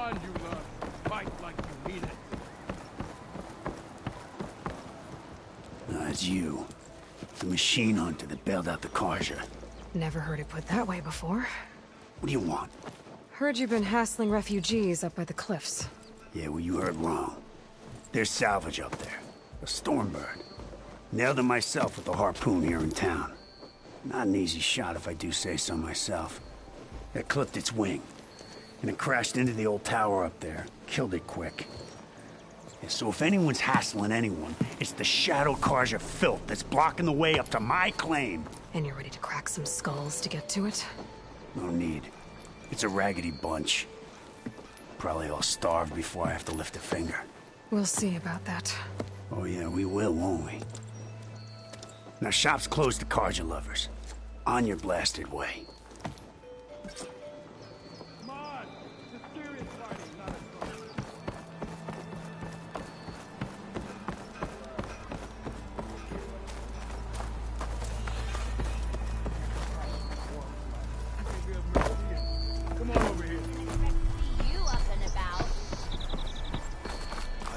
on, you lot. Fight like you mean it. It's you. The machine hunter that bailed out the Carja. Never heard it put that way before. What do you want? Heard you've been hassling refugees up by the cliffs. Yeah, well, you heard wrong. There's salvage up there. A Stormbird. Nailed it myself with a harpoon here in town. Not an easy shot if I do say so myself. It clipped its wing. And it crashed into the old tower up there. Killed it quick. Yeah, so if anyone's hassling anyone, it's the Shadow Carja filth that's blocking the way up to my claim. And you're ready to crack some skulls to get to it? No need. It's a raggedy bunch. Probably all starved before I have to lift a finger. We'll see about that. Oh yeah, we will, won't we? Now shop's closed to Carja lovers. On your blasted way. Come on! It's a serious fighting, not a joke. Come on over here. See you up and about. I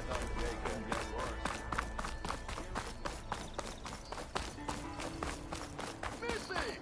thought the day couldn't get worse. Missy!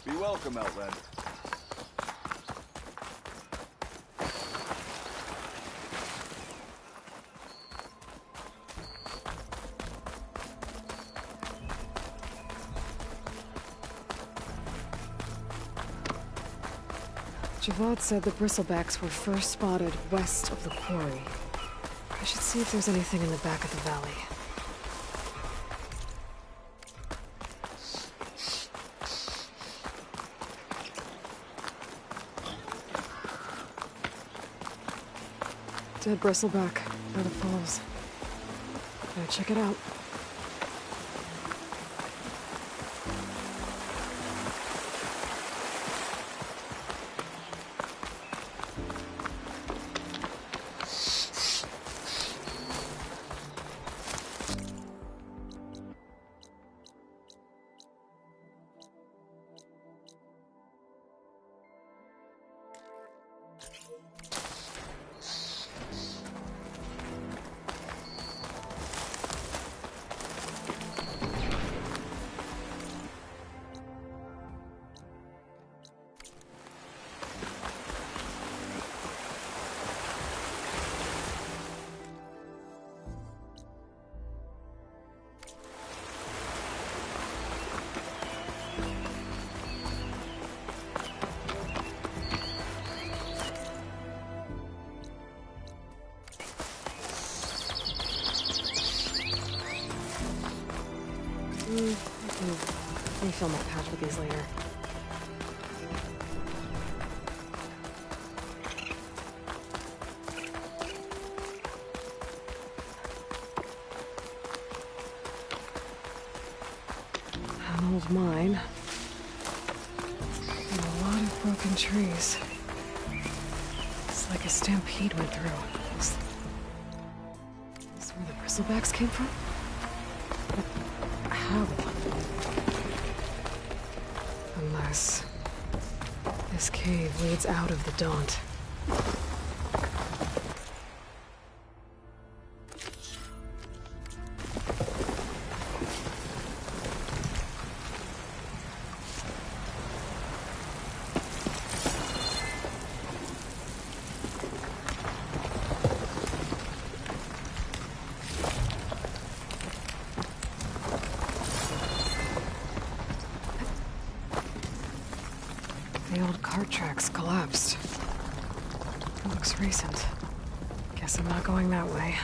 Be welcome, Outlander. Javad said the bristlebacks were first spotted west of the quarry. I should see if there's anything in the back of the valley. Dead bristleback by the falls. Gotta check it out. I can refill my pouch with these later. An old mine. And a lot of broken trees. It's like a stampede went through. Is this where the bristlebacks came from? But how? Unless this cave leads out of the Daunt. The old cart tracks collapsed. It looks recent. Guess I'm not going that way.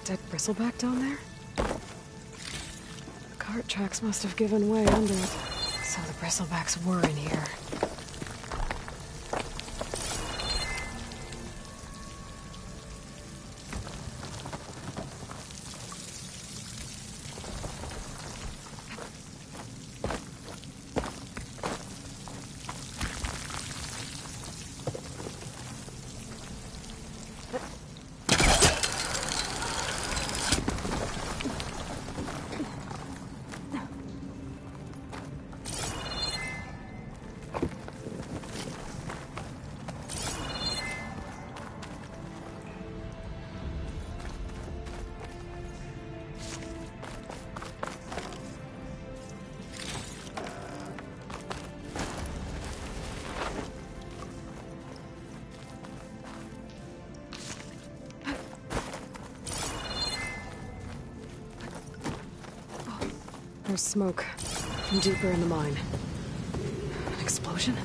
dead bristleback down there? The cart tracks must have given way under it. So the bristlebacks were in here. There's smoke from deeper in the mine. An explosion?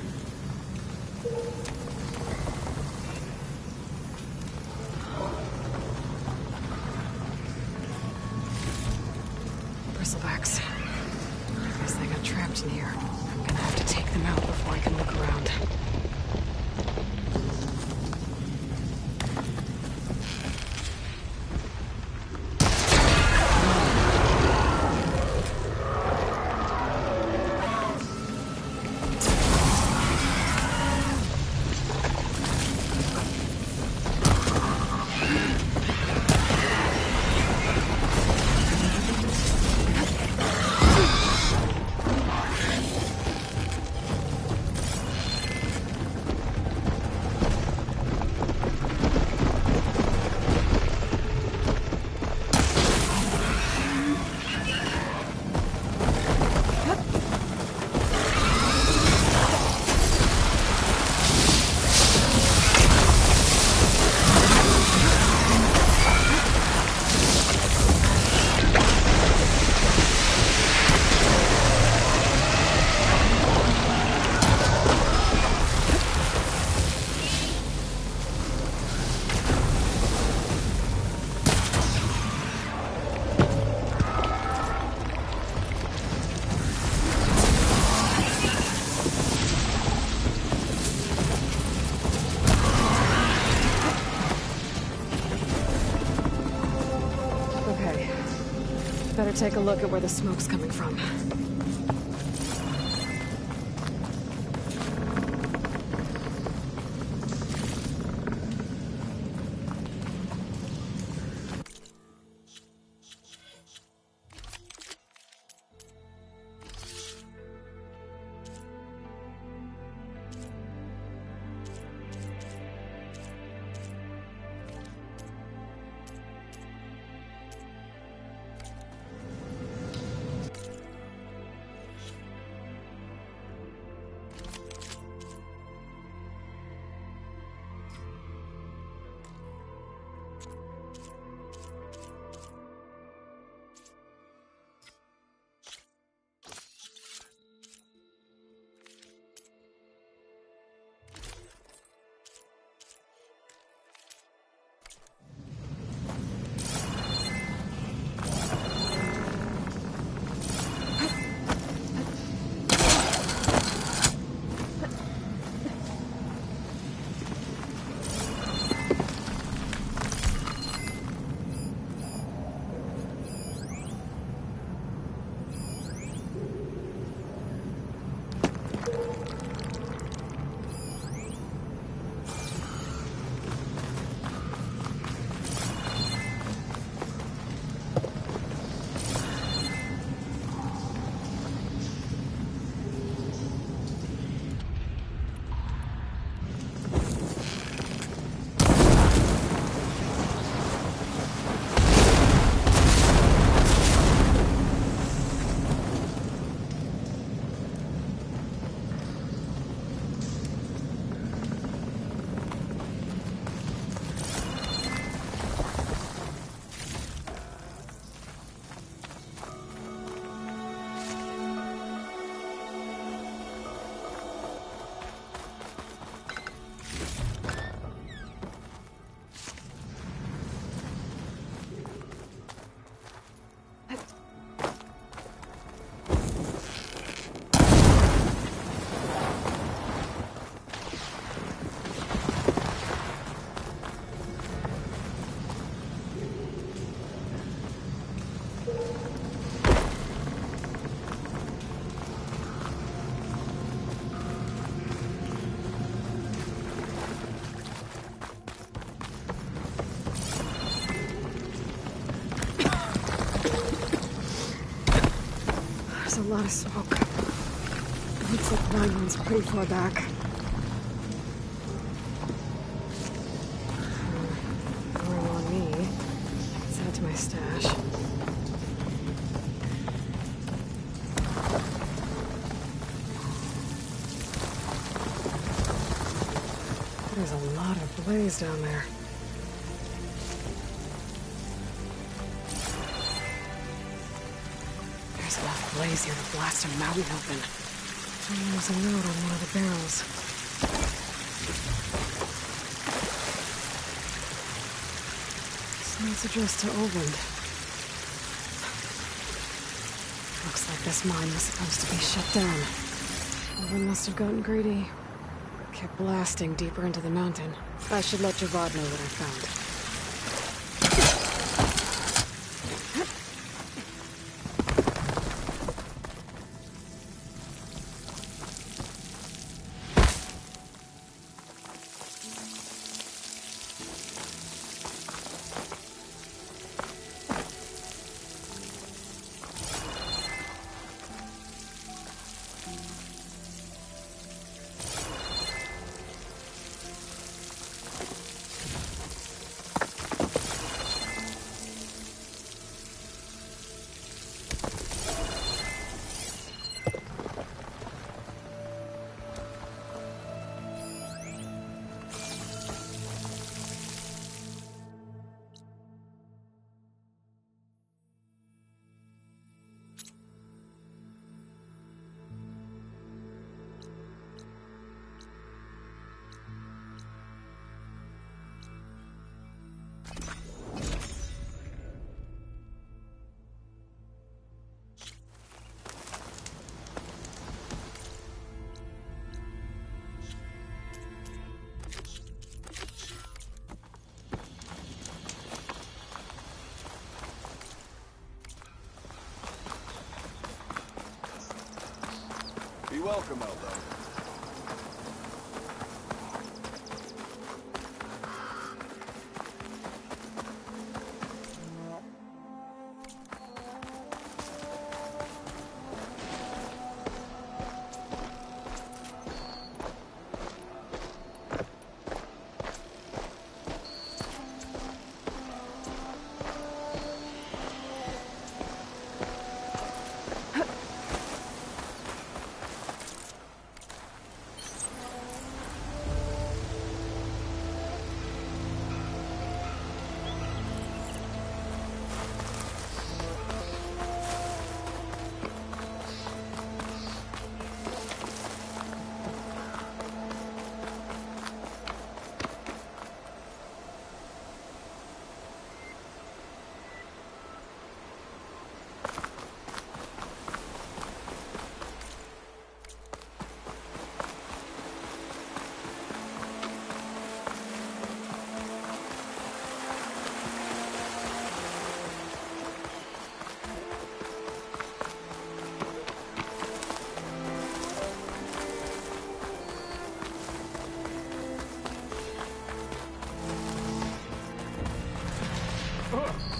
Bristlebacks. I guess they got trapped in here. I'm gonna have to take them out before I can look around. Better take a look at where the smoke's coming from. There's a lot of smoke. Looks like the mine runs pretty far back. Going on me. Let's add to my stash. There's a lot of blaze down there. There's enough blaze here to blast a mountain open. And there's a note on one of the barrels. This note's addressed to Oland. Looks like this mine was supposed to be shut down. Oland must have gotten greedy. Kept blasting deeper into the mountain. I should let Javad know what I found. Be welcome, Eldo.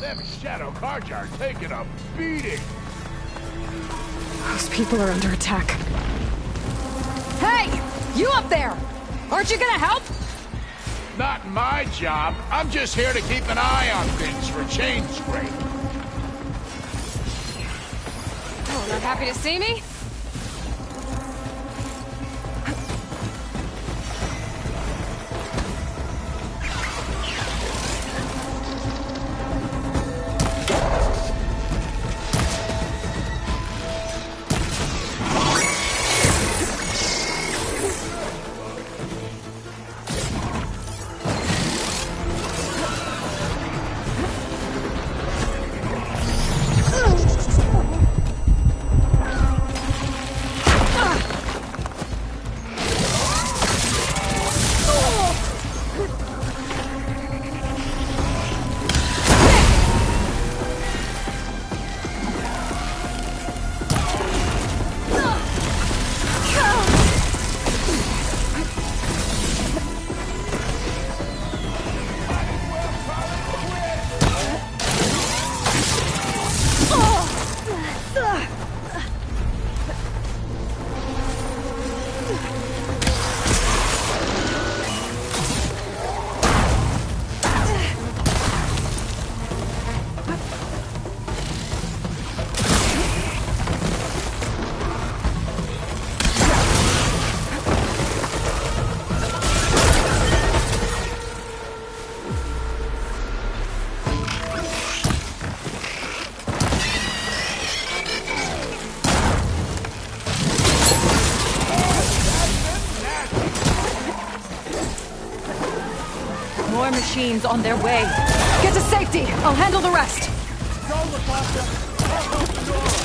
Them Shadow Carja are taking a beating. Those people are under attack. Hey! You up there! Aren't you gonna help? Not my job. I'm just here to keep an eye on things for change scrape. Oh, not happy to see me? machines on their way. Get to safety. I'll handle the rest. Go, Latasha! I'll help Nora!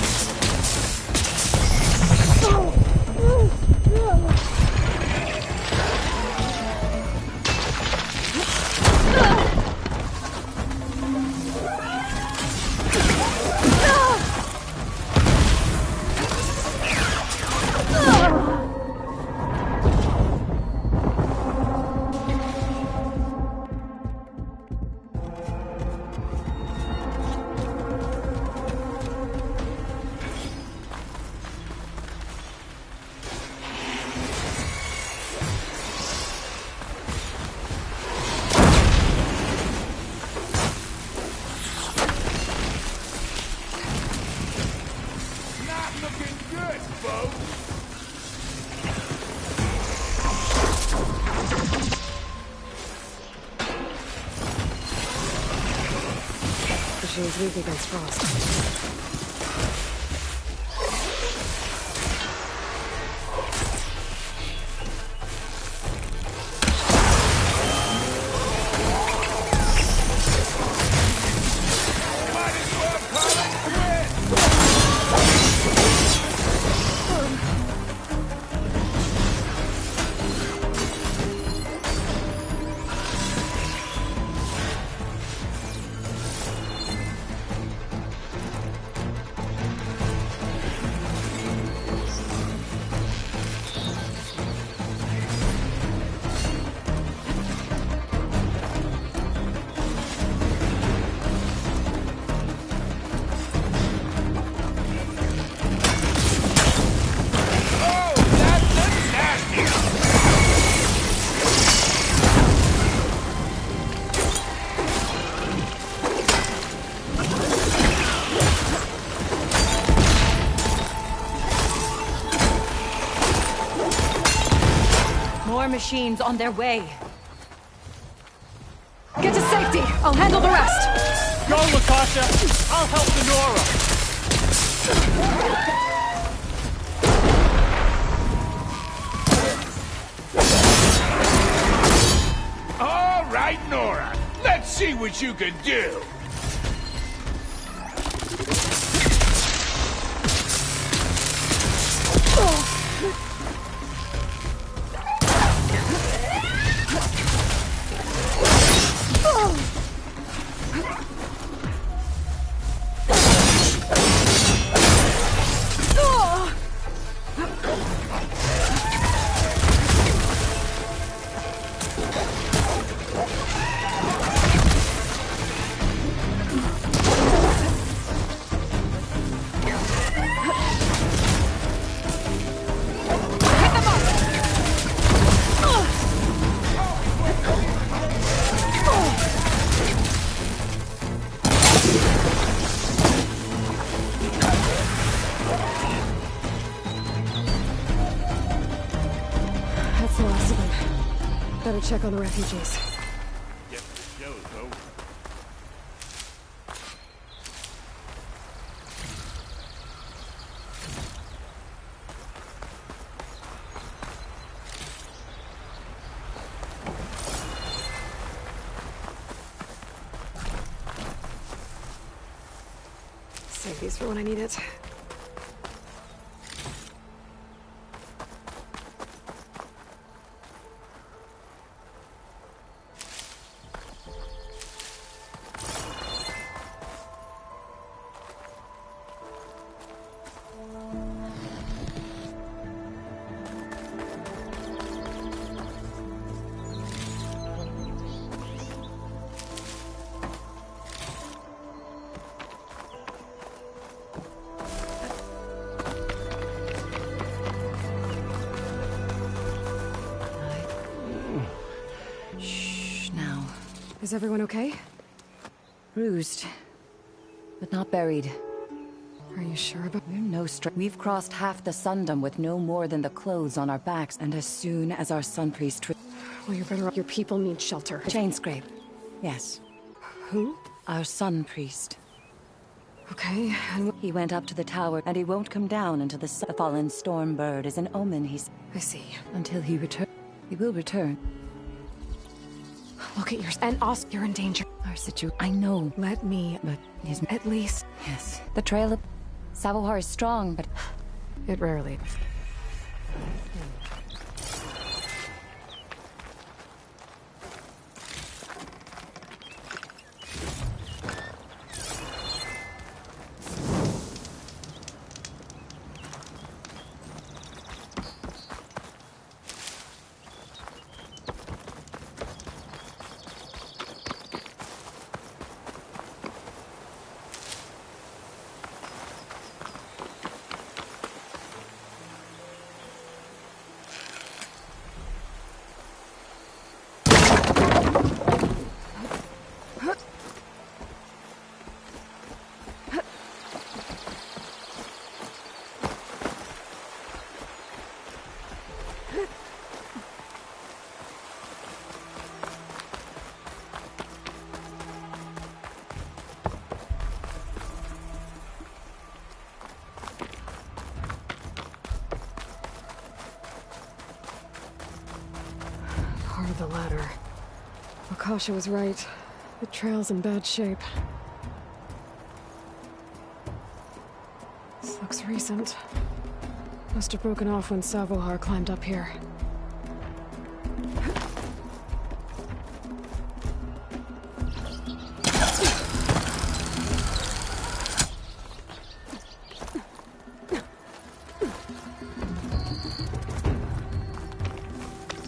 Not looking good, folks. Machine's weak against frost. Might as well call it quits. Oh, that's a nasty one. More machines on their way. Get to safety. I'll handle the rest. Go, Latasha! I'll help Nora! All right, Nora. Let's see what you can do. That's the last of them. Better check on the refugees. Guess the show's over. Save these for when I need it. Shh, now. Is everyone okay? Bruised, but not buried. Are you sure about... We're no We've crossed half the Sundom with no more than the clothes on our backs, and as soon as our sun priest... Well, you're better off. Your people need shelter. Chain scrape. Yes. Who? Our sun priest. Okay, and... He went up to the tower, and he won't come down until the fallen storm bird is an omen, I see. Until he returns. He will return. Look at yours. And Oscar, you're in danger. Our situation. I know. Let me, But he's. at least. Yes. The trail of. Savohar is strong, but. It rarely. Part of the ladder. Akasha was right. The trail's in bad shape. This looks recent. Must have broken off when Savohar climbed up here.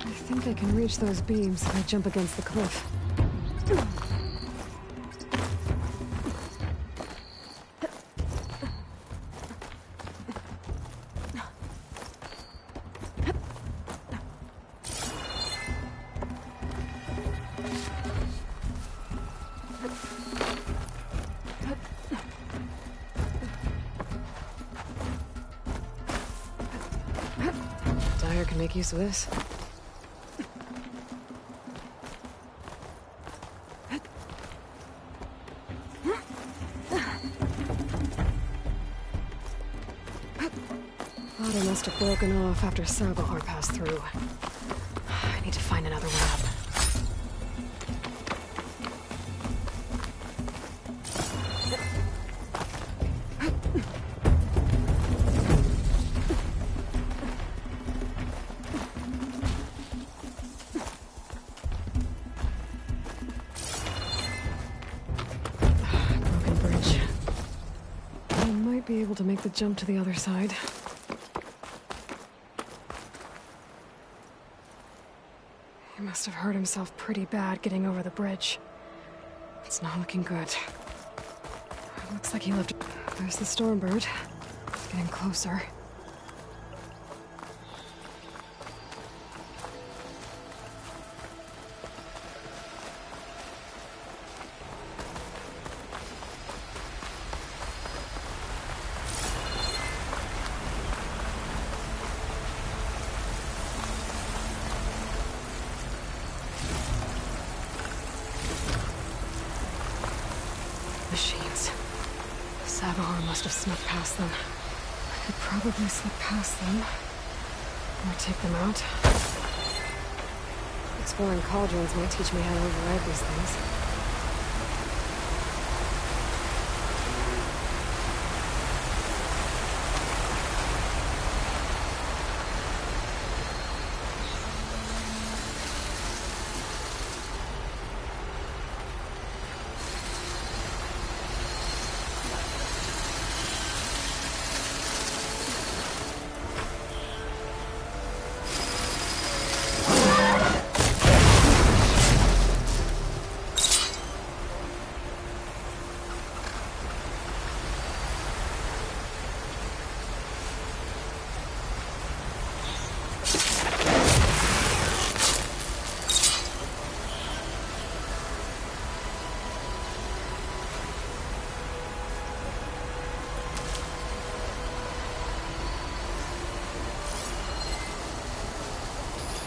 I think I can reach those beams if I jump against the cliff. Dyer can make use of this. Ladder must have broken off after Savohar passed through. I need to find another one up. Broken bridge. I might be able to make the jump to the other side. He must have hurt himself pretty bad getting over the bridge. It's not looking good. It looks like he left. There's the Stormbird. It's getting closer. Machines. Savohar must have snuck past them. I could probably slip past them. Or take them out. Exploring cauldrons might teach me how to override these things.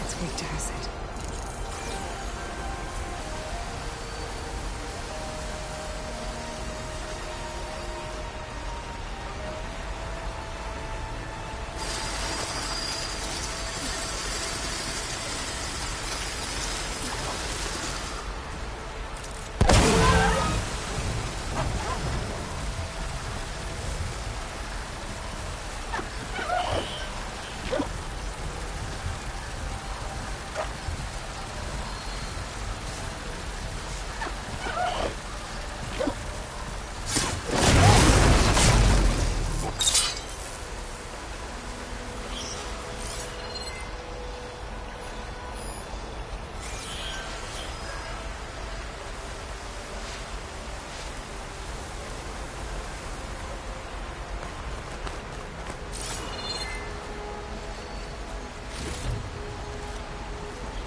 It's weak to acid.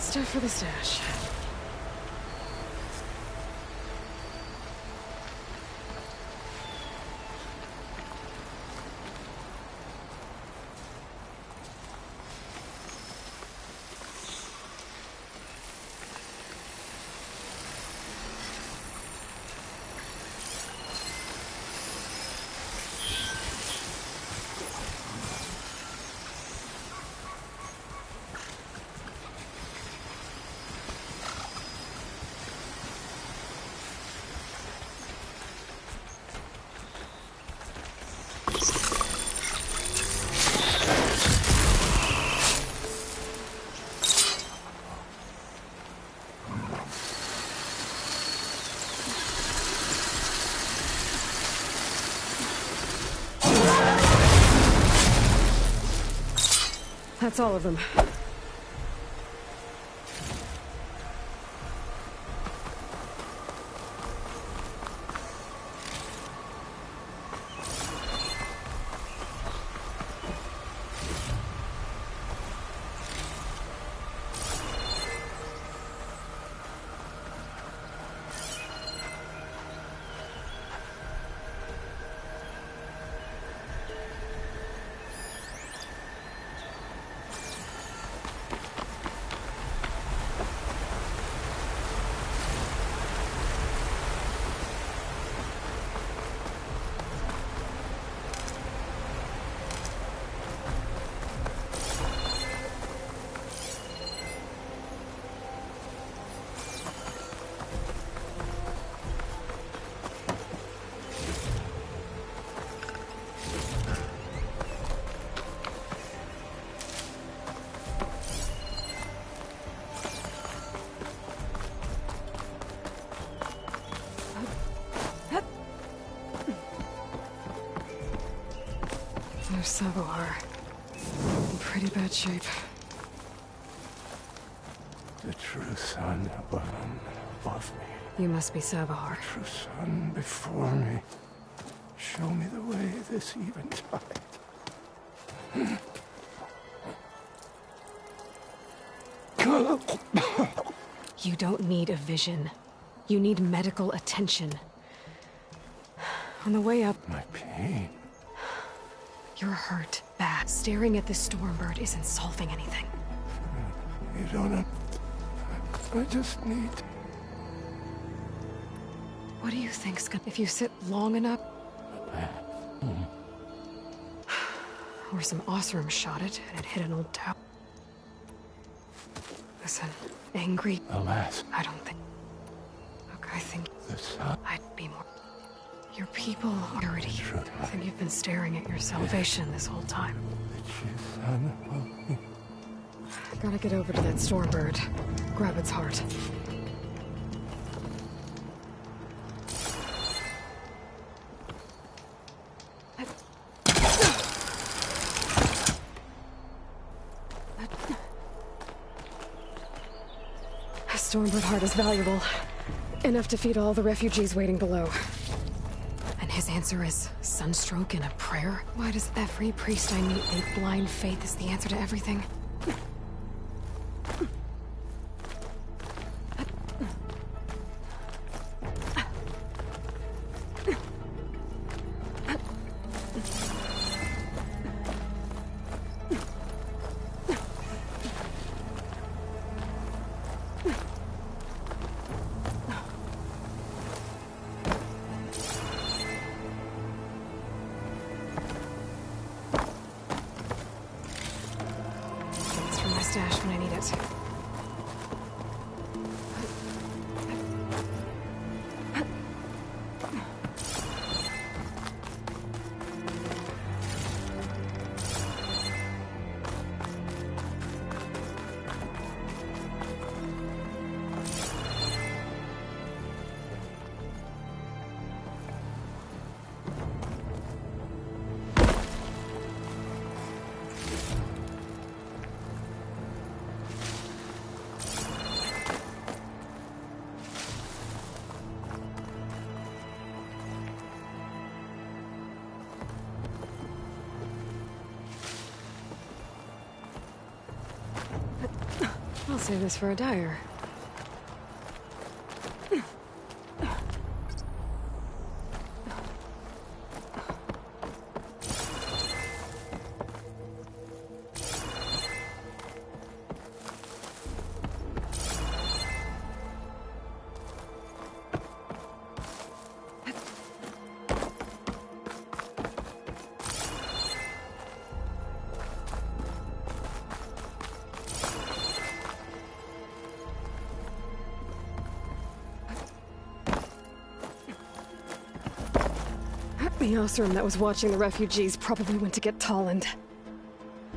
Stuff for the stash. That's all of them. There's Savohar. In pretty bad shape. The true sun above me. You must be Savohar. True sun before me. Show me the way this eventide. You don't need a vision. You need medical attention. On the way up, My pain. you're hurt bad. Staring at this Stormbird isn't solving anything. You don't know. I just need... What do you think's gonna... If you sit long enough... Or some Osram shot it, and it hit an old tower. Listen, angry... Alas, I don't think... Look, I think the sun... I'd be more... Your people are dirty. True. I think you've been staring at your salvation this whole time. The true sun above me. Gotta get over to that Stormbird. Grab its heart. A Stormbird heart is valuable. Enough to feed all the refugees waiting below. And his answer is sunstroke and a prayer? Why does every priest I meet think blind faith is the answer to everything? It's from my stash when I need it. Save this for a dyer. The Oseram that was watching the refugees probably went to get Tolland.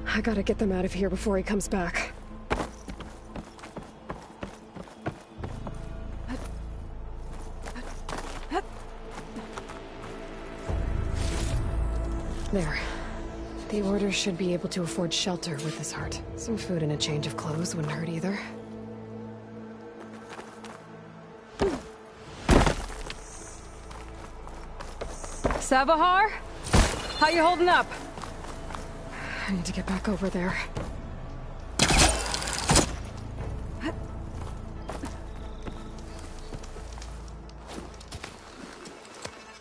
I gotta get them out of here before he comes back. There. The Order should be able to afford shelter with this heart. Some food and a change of clothes wouldn't hurt either. Savahar? How you holding up? I need to get back over there.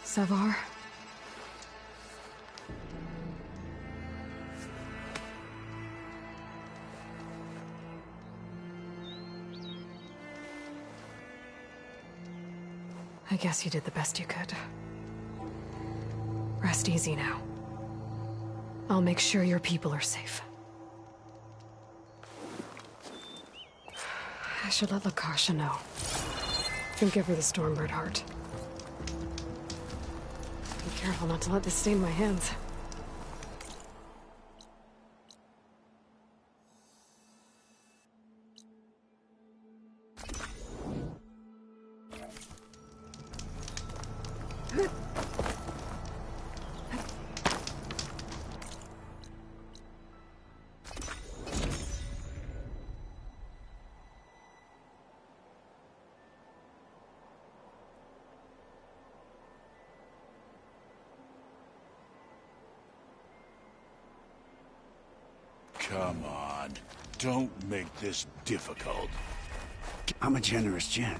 Savahar? I guess you did the best you could. Rest easy now. I'll make sure your people are safe. I should let Lakasha know. And give her the Stormbird heart. Be careful not to let this stain my hands. Come on. Don't make this difficult. I'm a generous gent.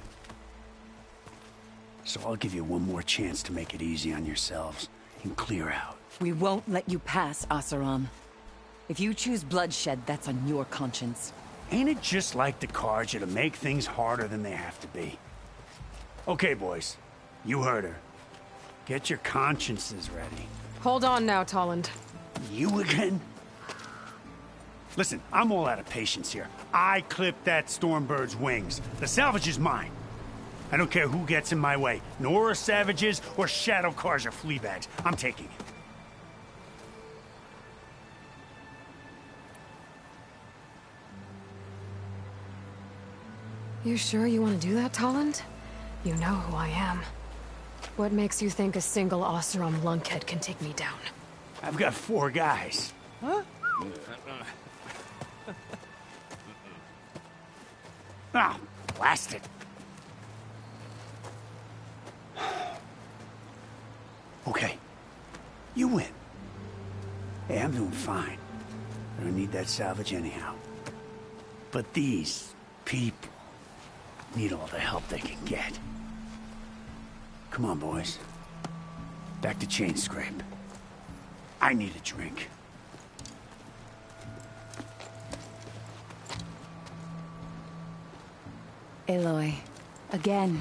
So I'll give you one more chance to make it easy on yourselves and clear out. We won't let you pass, Oseram. If you choose bloodshed, that's on your conscience. Ain't it just like the Carja to make things harder than they have to be? Okay, boys. You heard her. Get your consciences ready. Hold on now, Tolland. You again? Listen, I'm all out of patience here. I clipped that Stormbird's wings. The salvage is mine. I don't care who gets in my way. Nora savages or Shadow Carja fleabags. I'm taking it. You sure you want to do that, Tolland? You know who I am. What makes you think a single Oseram lunkhead can take me down? I've got 4 guys. Huh? Ah, blast it. Okay. You win. Hey, I'm doing fine. I don't need that salvage anyhow. But these people need all the help they can get. Come on, boys. Back to Chainscrape. I need a drink. Aloy, again,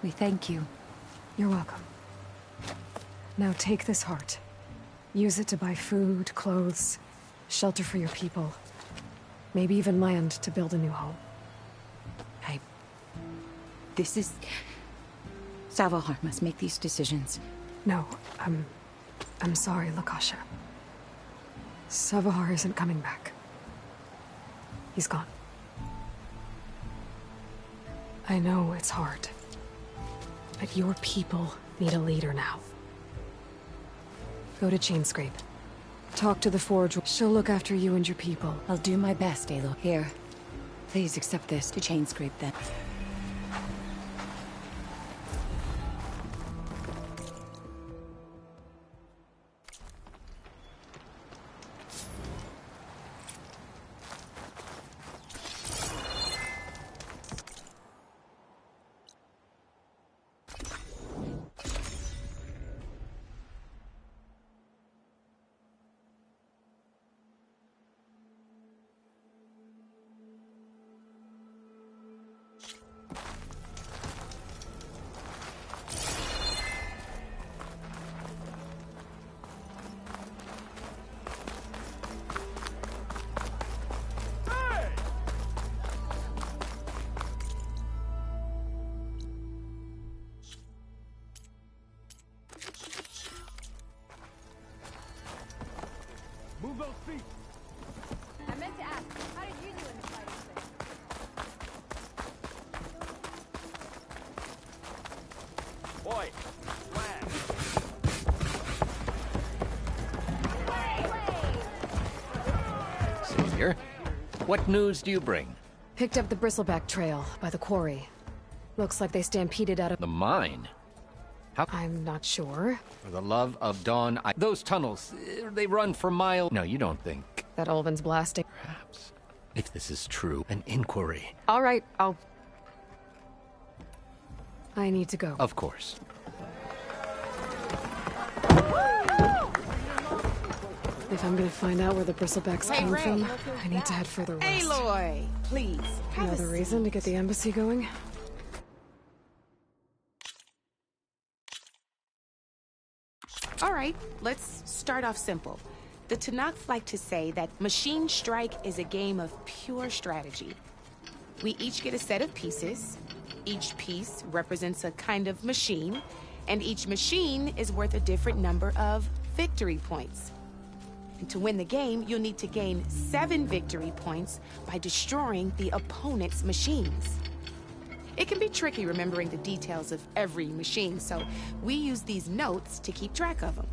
we thank you. You're welcome. Now take this heart. Use it to buy food, clothes, shelter for your people. Maybe even land to build a new home. This is... Savahar must make these decisions. No, I'm sorry, Lakasha. Savahar isn't coming back. He's gone. I know it's hard, but your people need a leader now. Go to Chainscrape. Talk to the Forge. She'll look after you and your people. I'll do my best, Aloy. Here, please accept this to Chainscrape then. Roy. Savior, what news do you bring? Picked up the Bristleback Trail by the quarry. Looks like they stampeded out of... The mine? I'm not sure. For the love of Dawn, those tunnels, they run for miles. No, you don't think. That Ulvin's blasting. Perhaps. If this is true, an inquiry. All right, I need to go. Of course. If I'm gonna find out where the Bristlebacks came from, I need to head further west. Aloy, please. Another reason to get the embassy going? All right, let's start off simple. The Tenakth like to say that Machine Strike is a game of pure strategy. We each get a set of pieces. Each piece represents a kind of machine, and each machine is worth a different number of victory points. And to win the game, you'll need to gain 7 victory points by destroying the opponent's machines. It can be tricky remembering the details of every machine, so we use these notes to keep track of them.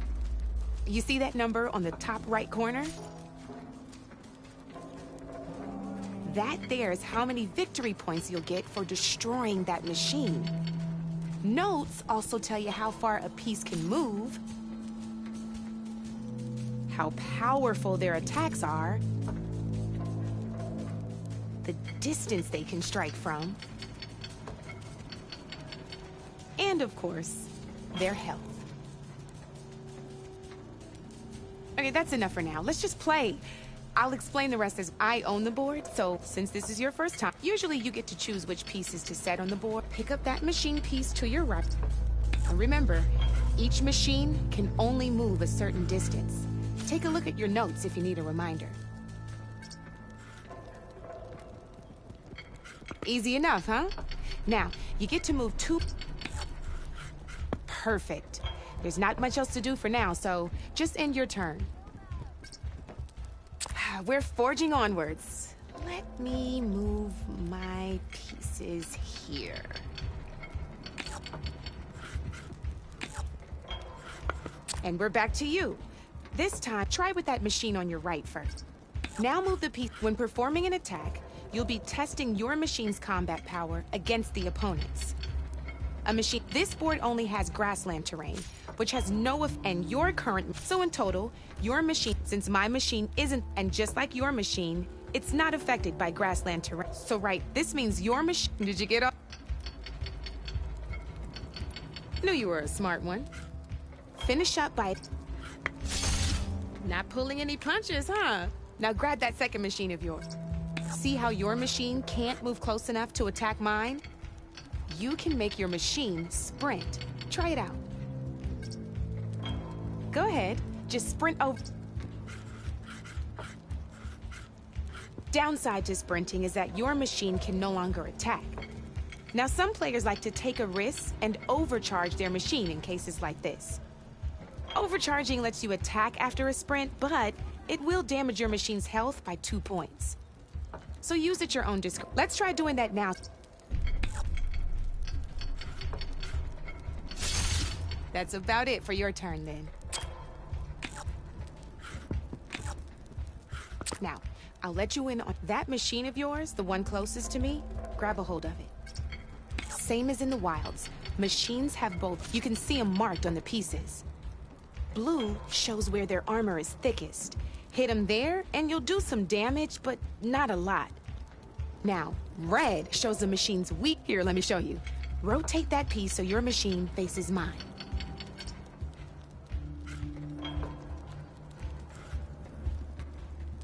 You see that number on the top right corner? That there is how many victory points you'll get for destroying that machine. Notes also tell you how far a piece can move, how powerful their attacks are, the distance they can strike from, and of course, their health. Okay, that's enough for now. Let's just play. I'll explain the rest as I own the board, so since this is your first time, usually you get to choose which pieces to set on the board. Pick up that machine piece to your right. And remember, each machine can only move a certain distance. Take a look at your notes if you need a reminder. Easy enough, huh? Now, you get to move 2... Perfect. There's not much else to do for now, so just end your turn. We're forging onwards. Let me move my pieces here. And we're back to you. This time, try with that machine on your right first. Now move the piece. When performing an attack, you'll be testing your machine's combat power against the opponent's. This board only has grassland terrain, which has no and your current. So in total, your machine, since my machine isn't, and just like your machine, it's not affected by grassland terrain. So right, this means your machine. Did you get up? Knew you were a smart one. Finish up by not pulling any punches, huh? Now grab that second machine of yours. See how your machine can't move close enough to attack mine? You can make your machine sprint. Try it out. Go ahead, just sprint over. Downside to sprinting is that your machine can no longer attack. Now some players like to take a risk and overcharge their machine in cases like this. Overcharging lets you attack after a sprint, but it will damage your machine's health by 2 points. So use at your own discretion. Let's try doing that now. That's about it for your turn, then. Now, I'll let you in on that machine of yours, the one closest to me. Grab a hold of it. Same as in the wilds. Machines have both. You can see them marked on the pieces. Blue shows where their armor is thickest. Hit them there, and you'll do some damage, but not a lot. Now, red shows the machine's weak. Here, let me show you. Rotate that piece so your machine faces mine.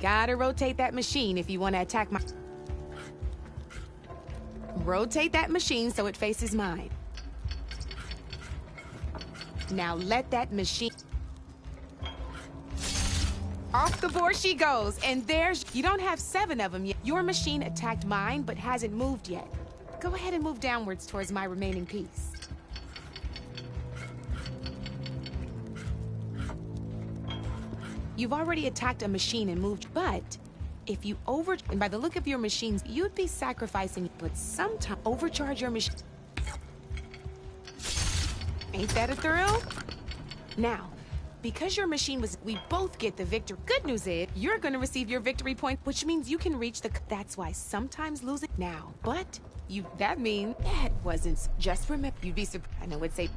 Gotta rotate that machine if you want to attack my... Rotate that machine so it faces mine. Now let that machine... Off the board she goes, and there's... You don't have 7 of them yet. Your machine attacked mine, but hasn't moved yet. Go ahead and move downwards towards my remaining piece. You've already attacked a machine and moved, but if you and by the look of your machines, you'd be sacrificing, but sometimes overcharge your machine. Ain't that a thrill? Now, because your machine we both get the victory. Good news is, you're gonna receive your victory point, which means you can reach the... That's why sometimes losing now, but that means that wasn't... Just remember, you'd be surprised. I know it's a...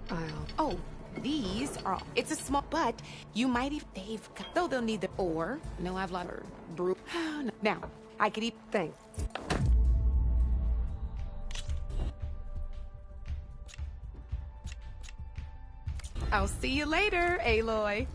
Oh, these are... It's a small... But you might even... Though they'll need the... Or... No, I've lost... Brew... Now, I could eat... Thanks. I'll see you later, Aloy.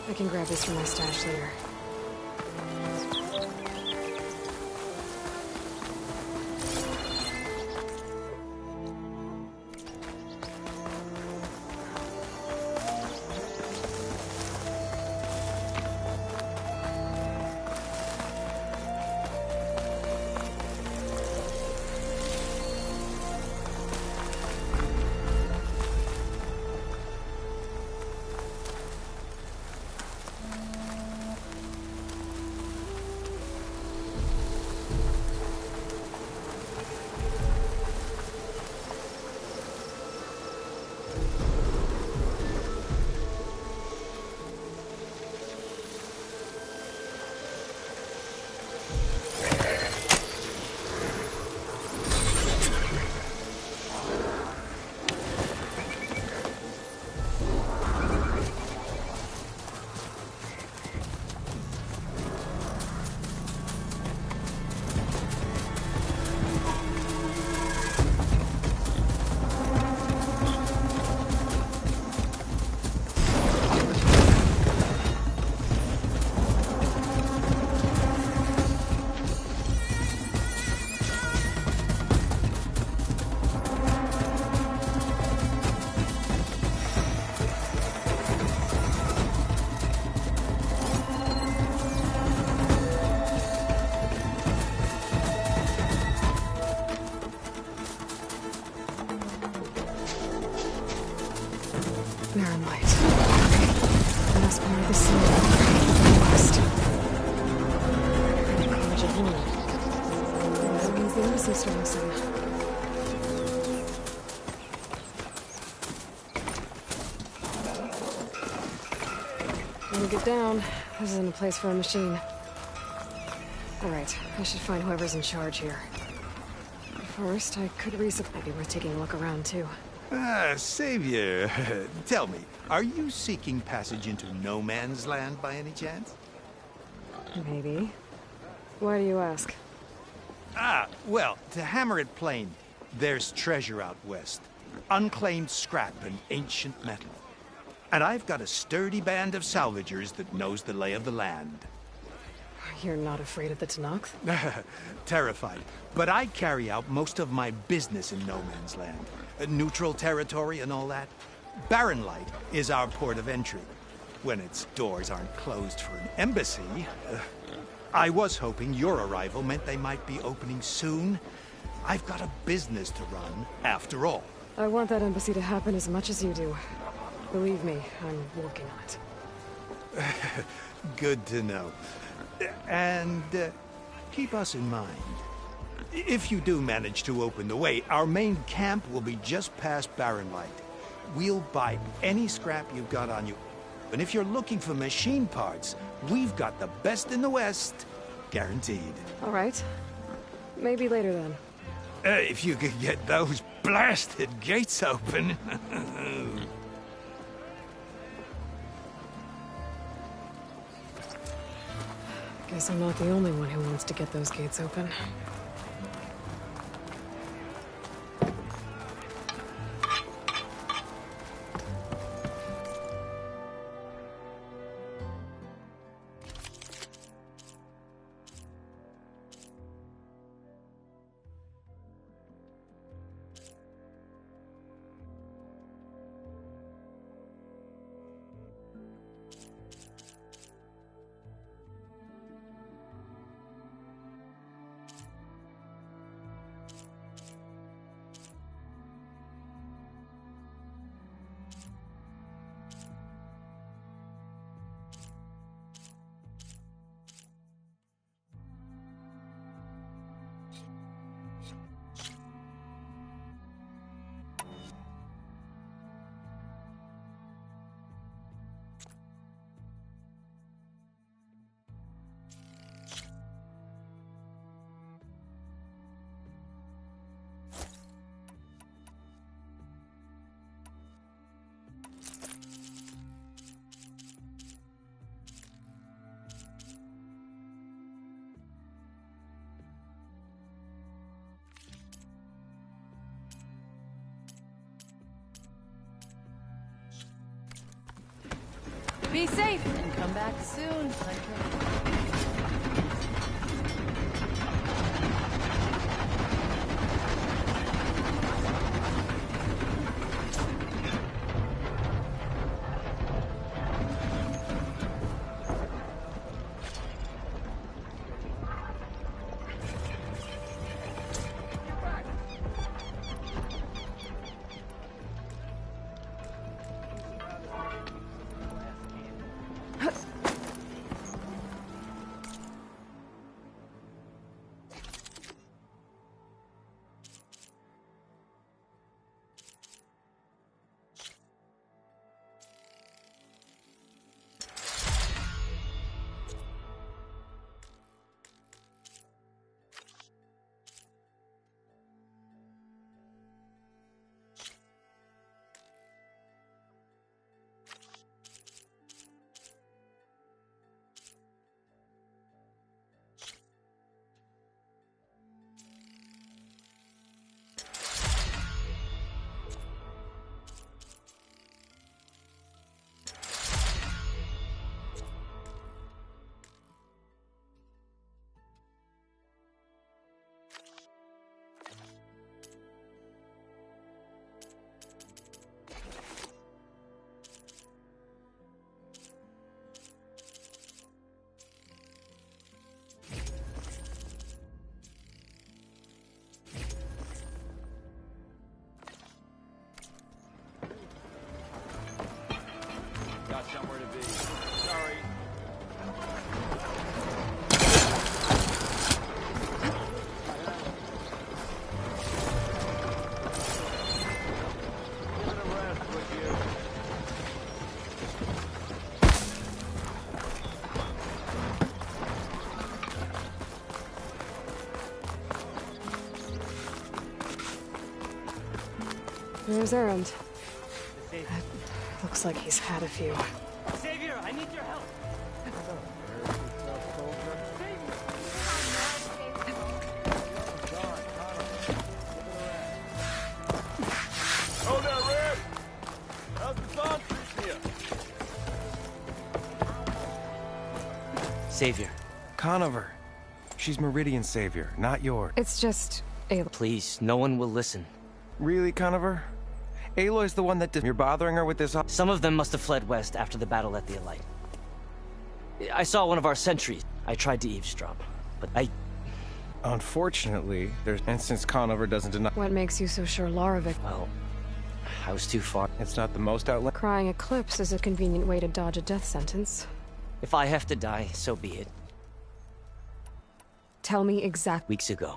I can grab this from my stash later. Mirror light. Last part of the scene. West. That means the embassy's starting soon. When we get down, this isn't a place for a machine. Alright, I should find whoever's in charge here. First, I could resupply. Maybe worth taking a look around, too. Savior, tell me, are you seeking passage into no man's land by any chance? Maybe. Why do you ask? Well, to hammer it plain, there's treasure out west. Unclaimed scrap and ancient metal. And I've got a sturdy band of salvagers that knows the lay of the land. You're not afraid of the Tenakth? Terrified. But I carry out most of my business in no man's land. Neutral territory and all that. Barren Light is our port of entry. When its doors aren't closed for an embassy. I was hoping your arrival meant they might be opening soon. I've got a business to run, after all. I want that embassy to happen as much as you do. Believe me, I'm working on it. Good to know. And keep us in mind. If you do manage to open the way, our main camp will be just past Barren Light. We'll buy any scrap you've got on you. And if you're looking for machine parts, we've got the best in the West. Guaranteed. All right. Maybe later then. If you could get those blasted gates open. Guess I'm not the only one who wants to get those gates open. Be safe and come back soon. Somewhere to be. Sorry. Give it a rest, would you? There's Erend. Looks like he's had a few. Savior, I need your help. Oh, there, Red. How's the song treating you? Savior. Conover. She's Meridian's savior, not yours. It's just Aloy. Please, no one will listen. Really, Conover? Aloy's the one that did. You're bothering her with this. Some of them must have fled west after the battle at the Elite. I saw one of our sentries. I tried to eavesdrop, but Unfortunately, there's instance Conover doesn't deny. What makes you so sure Larovic? Well, I was too far. It's not the most outland. Crying Eclipse is a convenient way to dodge a death sentence. If I have to die, so be it. Tell me exactly. Weeks ago.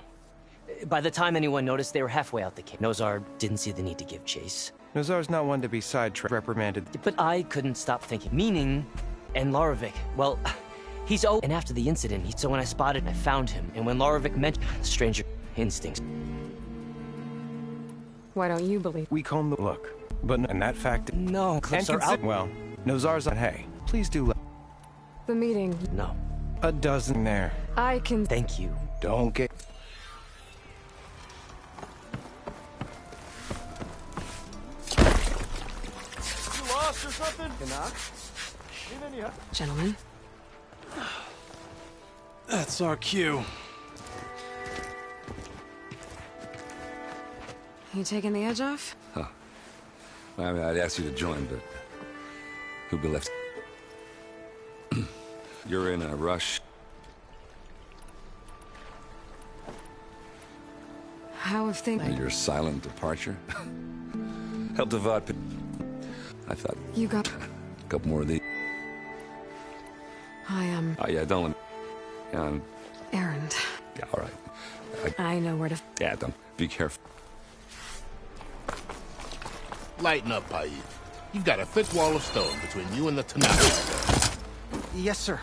By the time anyone noticed, they were halfway out the cave. Nozar didn't see the need to give chase. Nozar's not one to be sidetracked, reprimanded. But I couldn't stop thinking. Meaning, and Larovic, well, he's and after the incident, so when I spotted, I found him. And when Larovic mentioned stranger instincts. Why don't you believe? We combed the look, but and that fact. No, clips are out. Well, Nozar's on. Hey, please do let. The meeting. No. A dozen there. I can. Thank you. Don't get. You lost or something? Gentlemen. That's our cue. You taking the edge off? Huh. I mean, I'd ask you to join, but who'd be left? You're in a rush. How have things... Your silent departure? Helped Avad. I thought... You got... A couple more of these. I am... Oh, yeah, don't let me... Errand. Yeah, all right. I know where to... Yeah, don't. Be careful. Lighten up, Paid. You've got a thick wall of stone between you and the Tanakh. Yes, sir.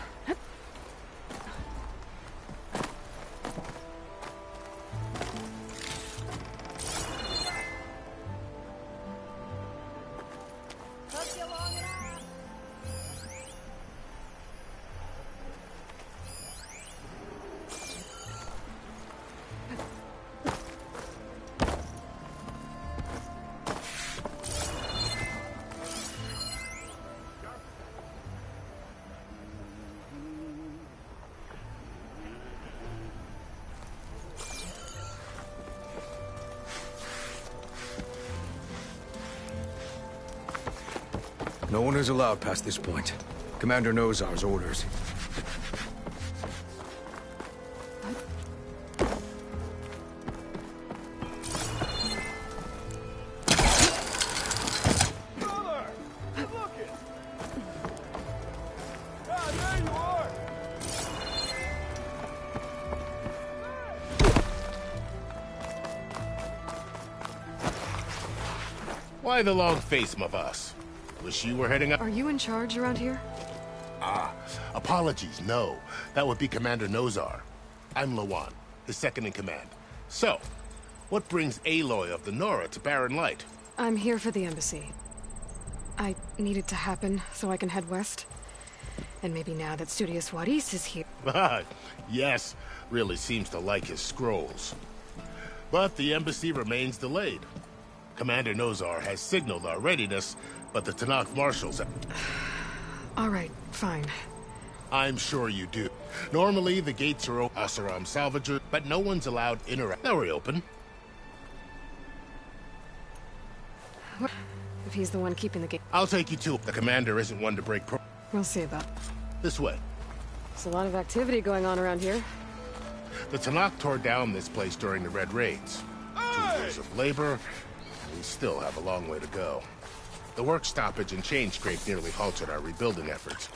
No one is allowed past this point. Commander Nozar's orders. Why the long face, my boss? Wish you were heading up. Are you in charge around here? Ah, apologies, no. That would be Commander Nozar. I'm Lawan, his second in command. So, what brings Aloy of the Nora to Barren Light? I'm here for the embassy. I need it to happen so I can head west. And maybe now that Studious Wadis is here... Yes, really seems to like his scrolls. But the embassy remains delayed. Commander Nozar has signaled our readiness, but the Tanakh marshals... All right, fine. I'm sure you do. Normally, the gates are open. Asaram Salvager, but no one's allowed interact. Now we're open. What if he's the one keeping the gate? I'll take you to it. The commander isn't one to break pro... We'll see about it. This way. There's a lot of activity going on around here. The Tanakh tore down this place during the Red Raids. 2 years of labor, and we still have a long way to go. The work stoppage and chain scrape nearly halted our rebuilding efforts.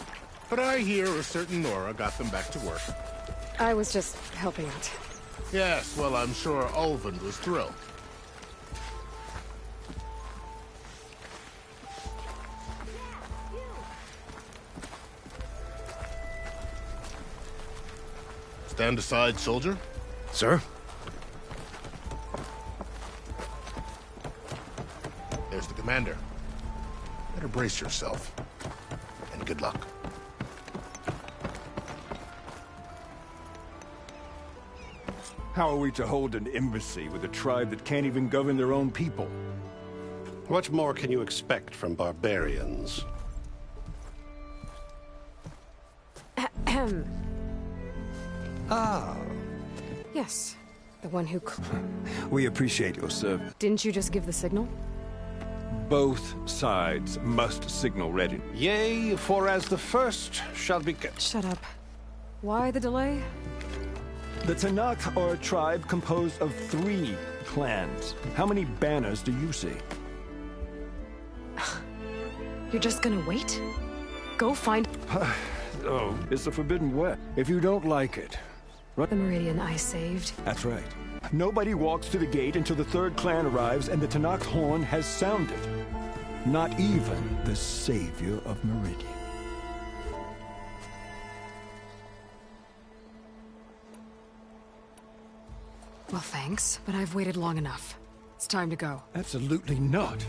But I hear a certain Nora got them back to work. I was just helping out. Yes, well, I'm sure Ulvund was thrilled. Stand aside, soldier. Sir? There's the commander. Better brace yourself. And good luck. How are we to hold an embassy with a tribe that can't even govern their own people? What more can you expect from barbarians? Ah. Yes, the one who... We appreciate your service. Didn't you just give the signal? Both sides must signal ready. Yea, for as the first shall be kept. Shut up. Why the delay? The Tanakh are a tribe composed of 3 clans. How many banners do you see? You're just gonna wait? Go find... Oh, it's the Forbidden West. If you don't like it... The Meridian I saved. That's right. Nobody walks to the gate until the 3rd clan arrives and the Tanakh horn has sounded. Not even the savior of Meridian. Well, thanks, but I've waited long enough. It's time to go. Absolutely not.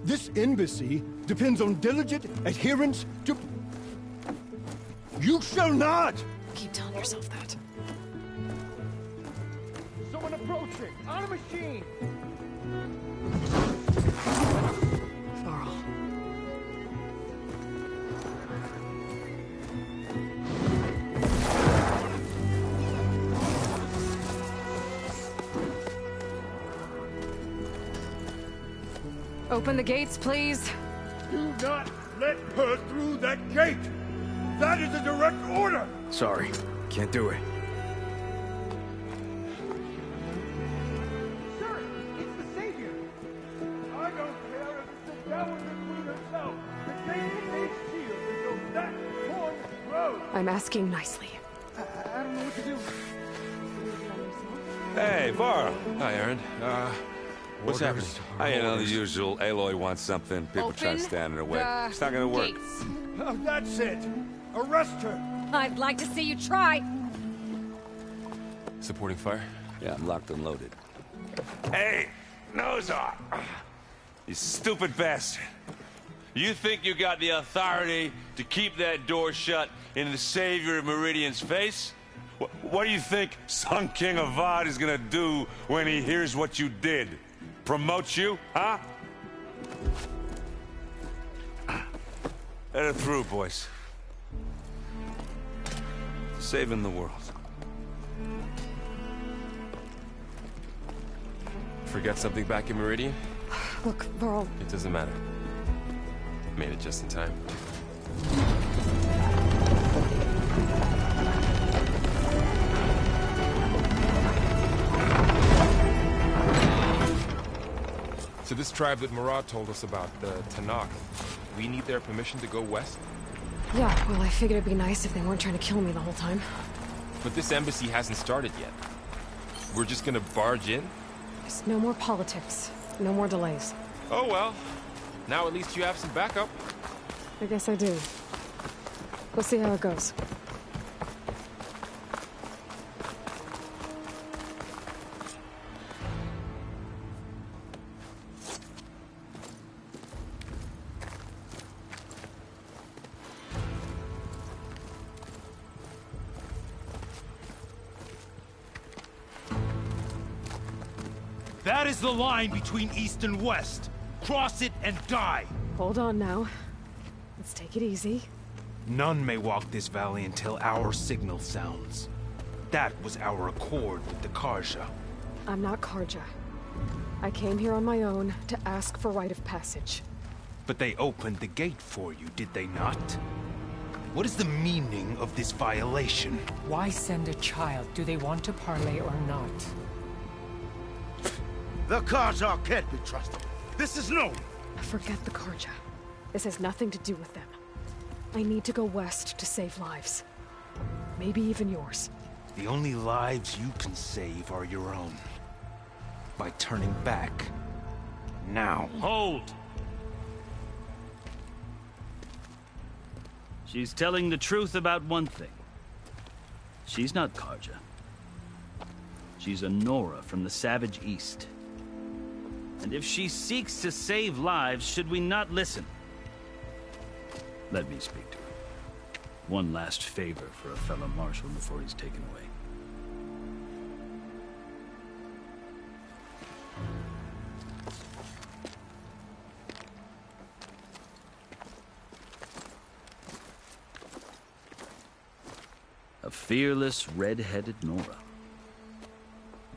This embassy depends on diligent adherence to... You shall not! Keep telling yourself that. Someone approaching! On a machine! Varl. Open the gates, please. Do not let her through that gate! That is a direct order! Sorry, can't do it. Sir, it's the savior! I don't care if it's the Dowager Queen herself! The gate is a shield until that horn grows! I'm asking nicely. I don't know what to do. Hey, Varl. Hi, Aaron. What's happening? You know, the usual. Aloy wants something. People try to stand in her way. It's not gonna work. Oh, that's it! Arrest her! I'd like to see you try. Supporting fire? Yeah, I'm locked and loaded. Hey, Nozar! You stupid bastard. You think you got the authority to keep that door shut in the savior of Meridian's face? What do you think Sun King Avad is gonna do when he hears what you did? Promote you, huh? Let her through, boys. Saving the world. Forget something back in Meridian? Look, Varl. It doesn't matter. Made it just in time. So this tribe that Murad told us about, the Tanakh, we need their permission to go west? Yeah, well, I figured it'd be nice if they weren't trying to kill me the whole time. But this embassy hasn't started yet. We're just gonna barge in? Just no more politics. No more delays. Oh well. Now at least you have some backup. I guess I do. We'll see how it goes. That is the line between East and West. Cross it and die. Hold on now. Let's take it easy. None may walk this valley until our signal sounds. That was our accord with the Karja. I'm not Karja. I came here on my own to ask for rite of passage. But they opened the gate for you, did they not? What is the meaning of this violation? Why send a child? Do they want to parley or not? The Karja can't be trusted. This is known. Forget the Karja. This has nothing to do with them. I need to go west to save lives. Maybe even yours. The only lives you can save are your own. By turning back. Now. Hold! She's telling the truth about one thing. She's not Karja. She's a Nora from the Savage East. And if she seeks to save lives, should we not listen? Let me speak to her. One last favor for a fellow marshal before he's taken away. A fearless, red-headed Nora.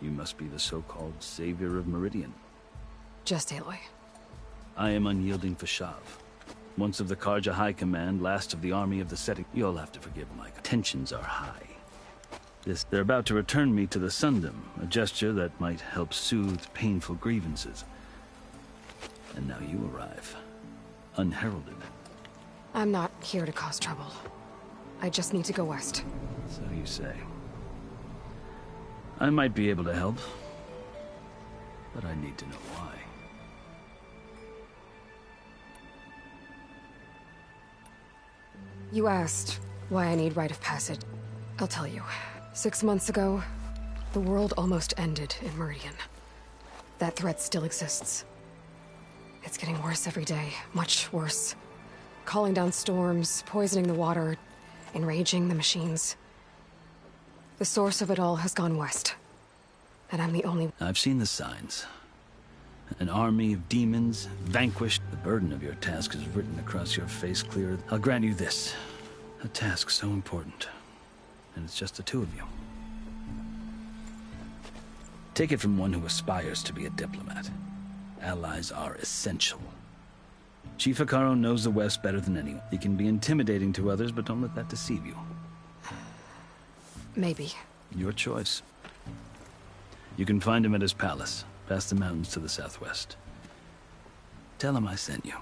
You must be the so-called savior of Meridian. Just Aloy. I am unyielding Fashav. Once of the Karja High Command, last of the army of the setting. You'll have to forgive my tensions are high. They're about to return me to the Sundom, a gesture that might help soothe painful grievances. And now you arrive, unheralded. I'm not here to cause trouble. I just need to go west. So you say. I might be able to help, but I need to know why. You asked why I need rite of passage. I'll tell you. 6 months ago, the world almost ended in Meridian. That threat still exists. It's getting worse every day, much worse. Calling down storms, poisoning the water, enraging the machines. The source of it all has gone west. And I'm the only... I've seen the signs. An army of demons, vanquished. The burden of your task is written across your face clear. I'll grant you this. A task so important. And it's just the two of you. Take it from one who aspires to be a diplomat. Allies are essential. Chief Hekarro knows the West better than anyone. He can be intimidating to others, but don't let that deceive you. Maybe. Your choice. You can find him at his palace, past the mountains to the southwest. Tell him I sent you,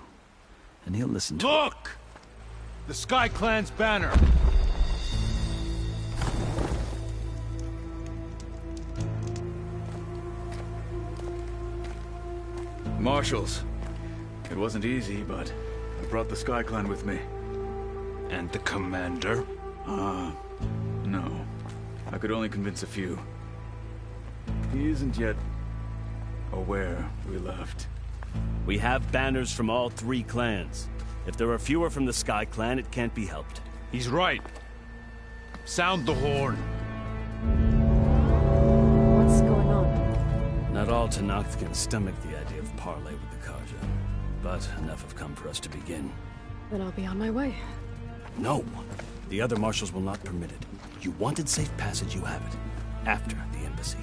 and he'll listen to Look! The Sky Clan's banner! Marshals. It wasn't easy, but I brought the Sky Clan with me. And the commander? No. I could only convince a few. He isn't yet aware we left. We have banners from all 3 clans. If there are fewer from the Sky Clan, it can't be helped. He's right. Sound the horn. What's going on? Not all Tenakth can stomach the idea of parley with the Karja. But enough have come for us to begin. Then I'll be on my way. No! The other marshals will not permit it. You wanted safe passage, you have it. After the embassy.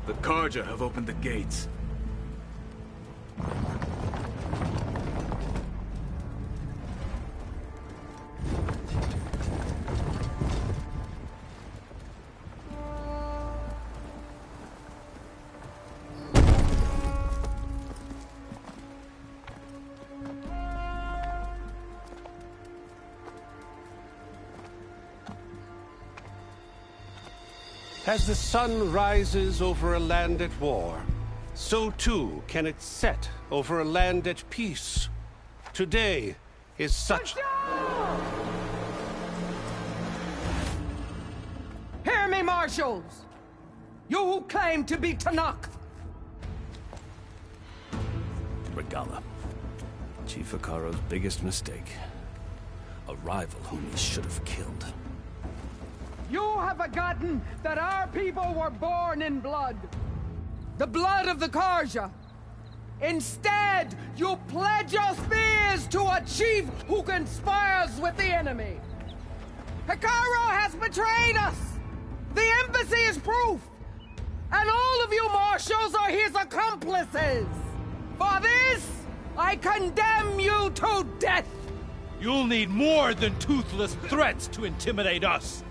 The Karja have opened the gates. As the sun rises over a land at war, so too can it set over a land at peace. Today is such... Hear me, marshals! You who claim to be Tenakth! Regalla. Chief Hekarro's biggest mistake. A rival whom he should have killed. You have forgotten that our people were born in blood. The blood of the Karja. Instead, you pledge your spears to a chief who conspires with the enemy. Hekarro has betrayed us. The embassy is proof. And all of you marshals are his accomplices. For this, I condemn you to death. You'll need more than toothless threats to intimidate us.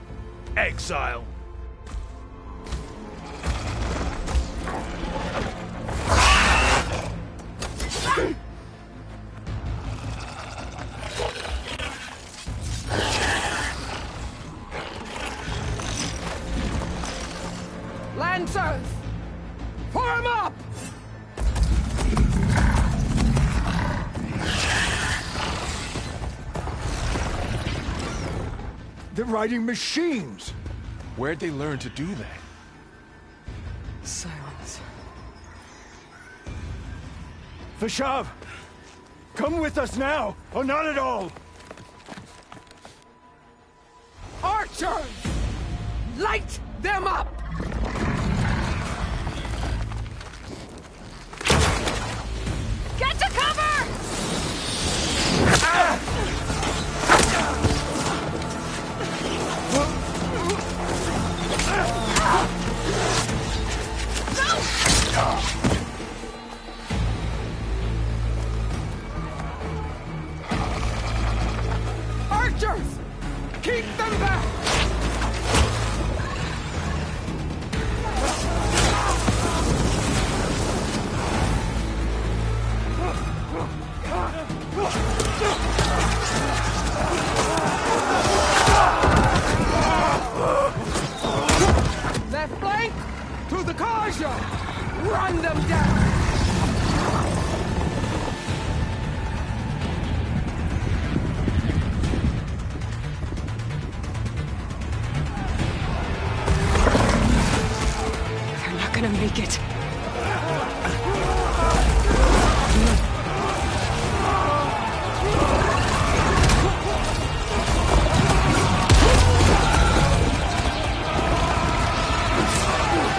Exile. Lancers! Form up! They're riding machines! Where'd they learn to do that? Silence. Fashav! Come with us now, or not at all! Archers! Light them up! Get to cover! Archers! Keep them back! Left flank to the Carja! Run them down! They're not gonna make it.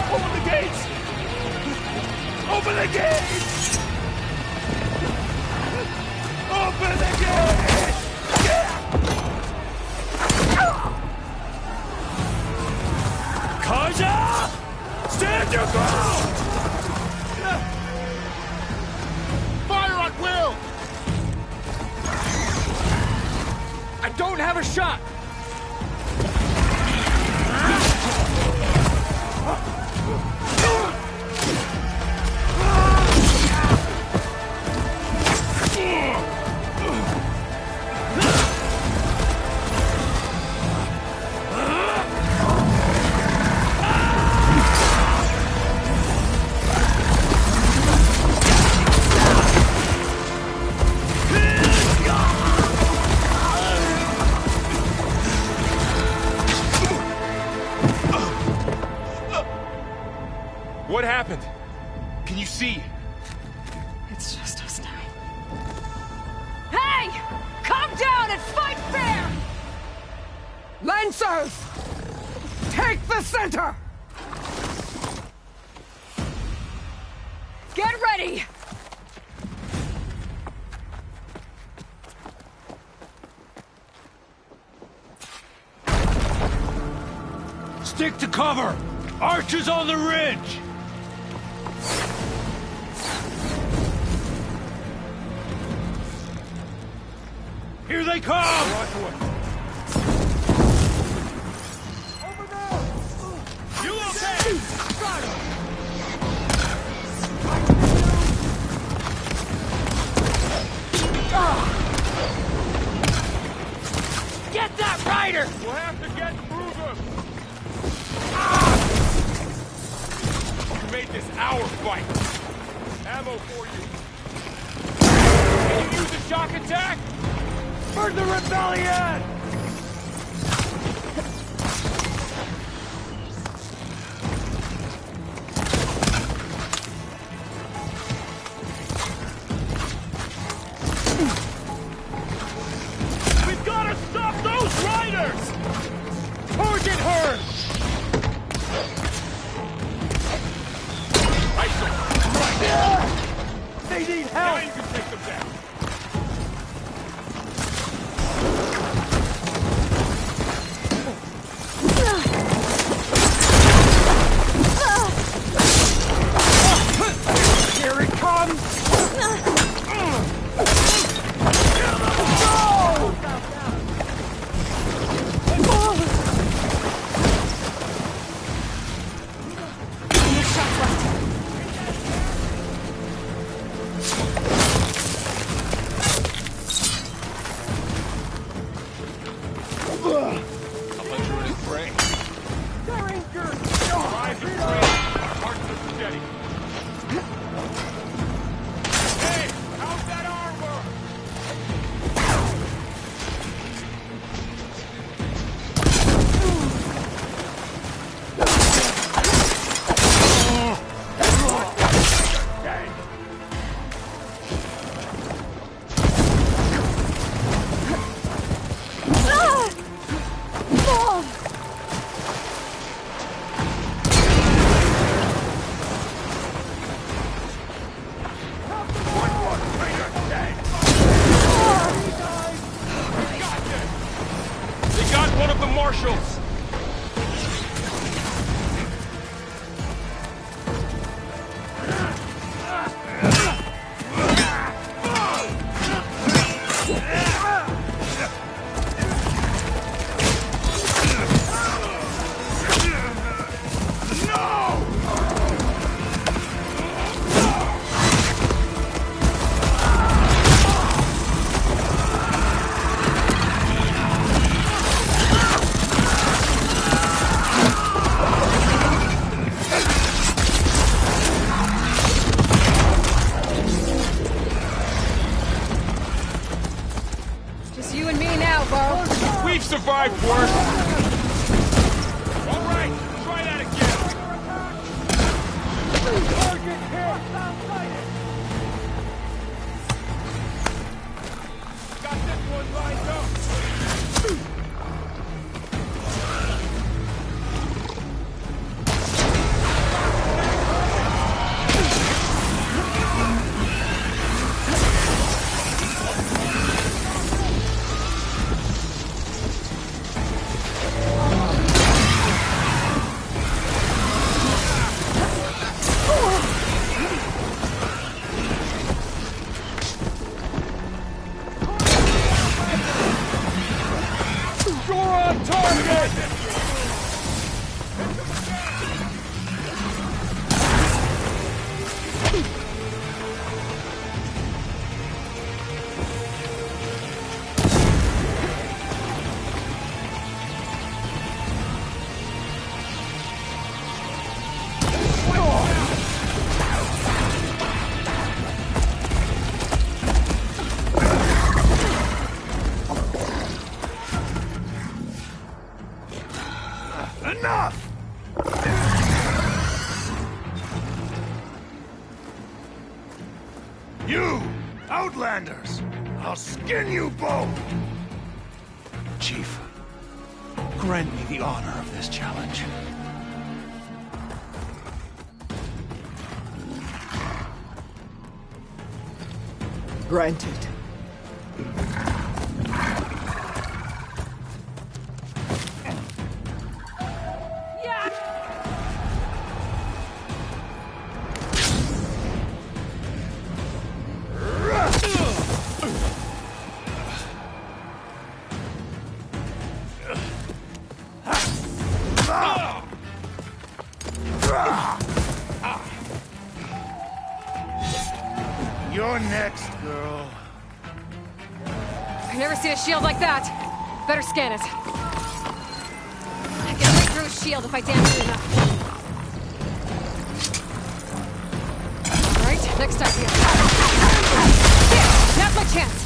Open the gates! Open the gates! Open the gates! Kaja! Stand your ground! Fire at will! I don't have a shot! What happened? Can you see? It's just us now. Hey! Calm down and fight fair! Lancers! Take the center! Get ready! Stick to cover! Archers on the ridge! Here they come! You okay? Got him! Get that rider! We'll have to get through them! You made this our fight! Ammo for you! Can you use a shock attack? For the rebellion! We've got to stop those riders! Target her! They need help! Now you can take them down. one of the marshals! We've survived worse! All right, try that again! Target hit! Got this one lined up! Enough! You, Outlanders! I'll skin you both! Chief, grant me the honor of this challenge. Granted. You're next, girl. I've never seen a shield like that. Better scan it. I can break through a shield if I damage it enough. Alright, next idea. Here, now's my chance.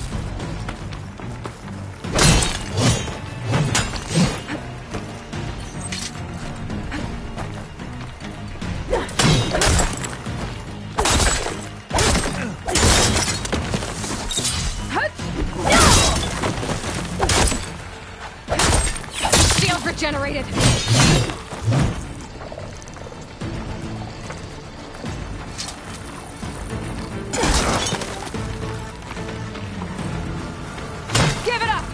Generated. Give it up.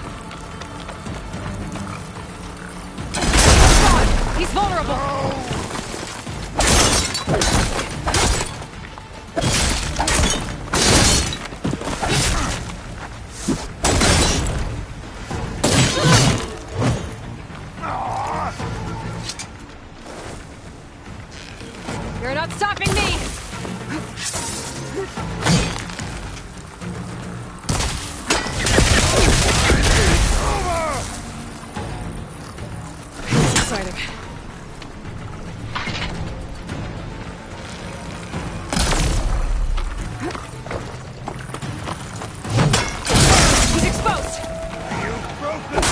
God, he's vulnerable. You're not stopping me! It's exciting. He's exposed! You've broken!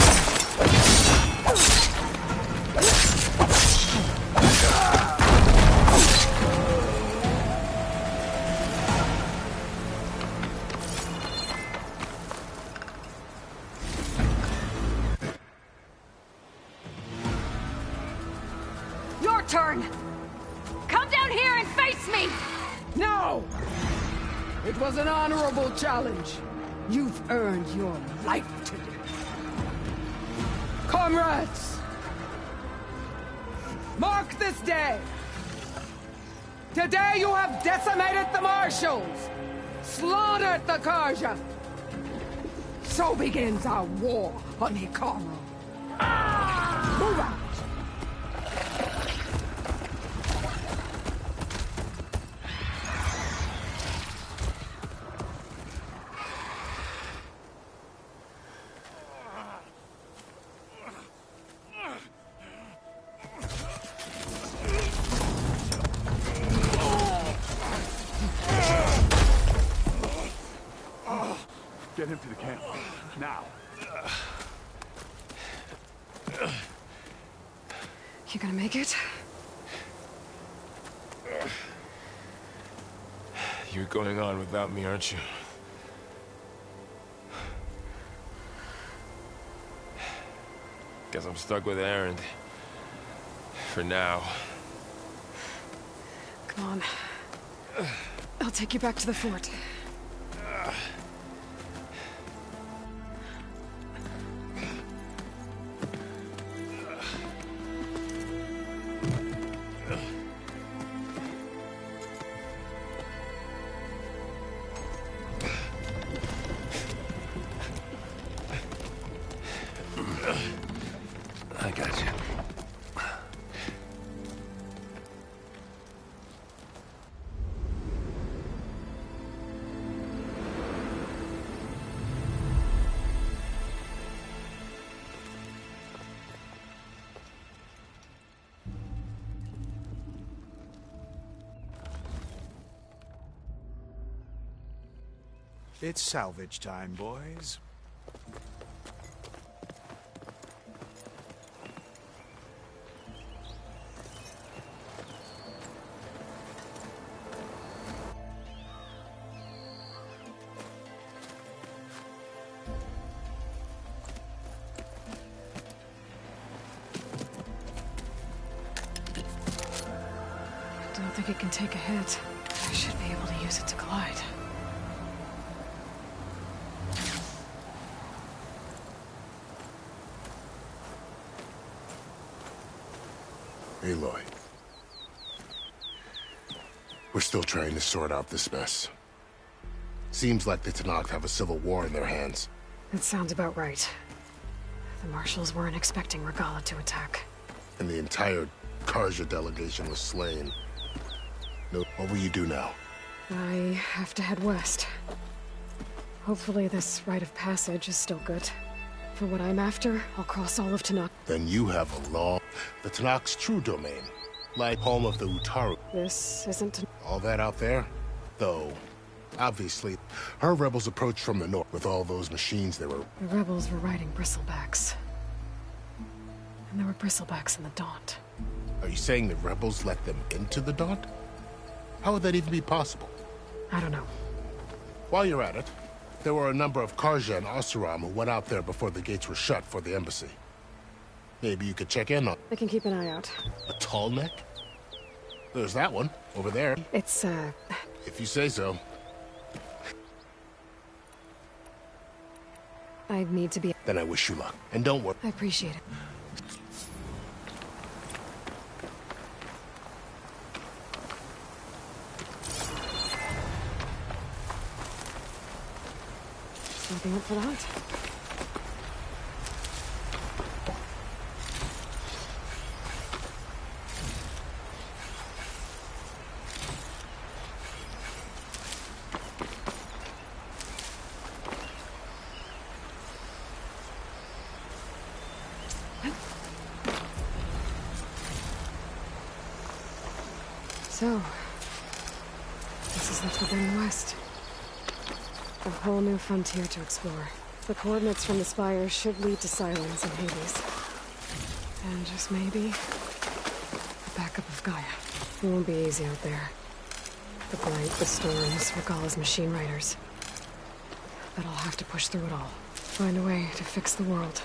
Your turn! Come down here and face me! No! It was an honorable challenge. You've earned your life today. Comrades! Mark this day! Today you have decimated the Marshals! Slaughtered the Carja! So begins our war on Hikaru. Move out! Get him to the camp. Now. You gonna make it? You're going on without me, aren't you? Guess I'm stuck with Erend. For now. Come on. I'll take you back to the fort. I got you. It's salvage time, boys. I don't think it can take a hit. I should be able to use it to glide. Aloy. We're still trying to sort out this mess. Seems like the Tenakth have a civil war in their hands. That sounds about right. The Marshals weren't expecting Regalla to attack. And the entire Carja delegation was slain. No, what will you do now? I have to head west. Hopefully this rite of passage is still good. For what I'm after, I'll cross all of Tenakth. Then you have a law. The Tenakth's true domain. Like home of the Utaru. This isn't... All that out there? Though, obviously, her rebels approached from the north with all those machines they were... The rebels were riding bristlebacks. And there were bristlebacks in the Daunt. Are you saying the rebels let them into the Daunt? How would that even be possible? I don't know. While you're at it, there were a number of Carja and Oseram who went out there before the gates were shut for the embassy. Maybe you could check in on... I can keep an eye out. A tall neck? There's that one, over there. It's, If you say so. I need to be... Then I wish you luck. And don't worry. I appreciate it. Something up for that? So, this is the Forbidden West. A whole new frontier to explore. The coordinates from the spires should lead to Silence and Hades. And just maybe, the backup of Gaia. It won't be easy out there. The blight, the storms, Regalla's machine riders. But I'll have to push through it all. Find a way to fix the world.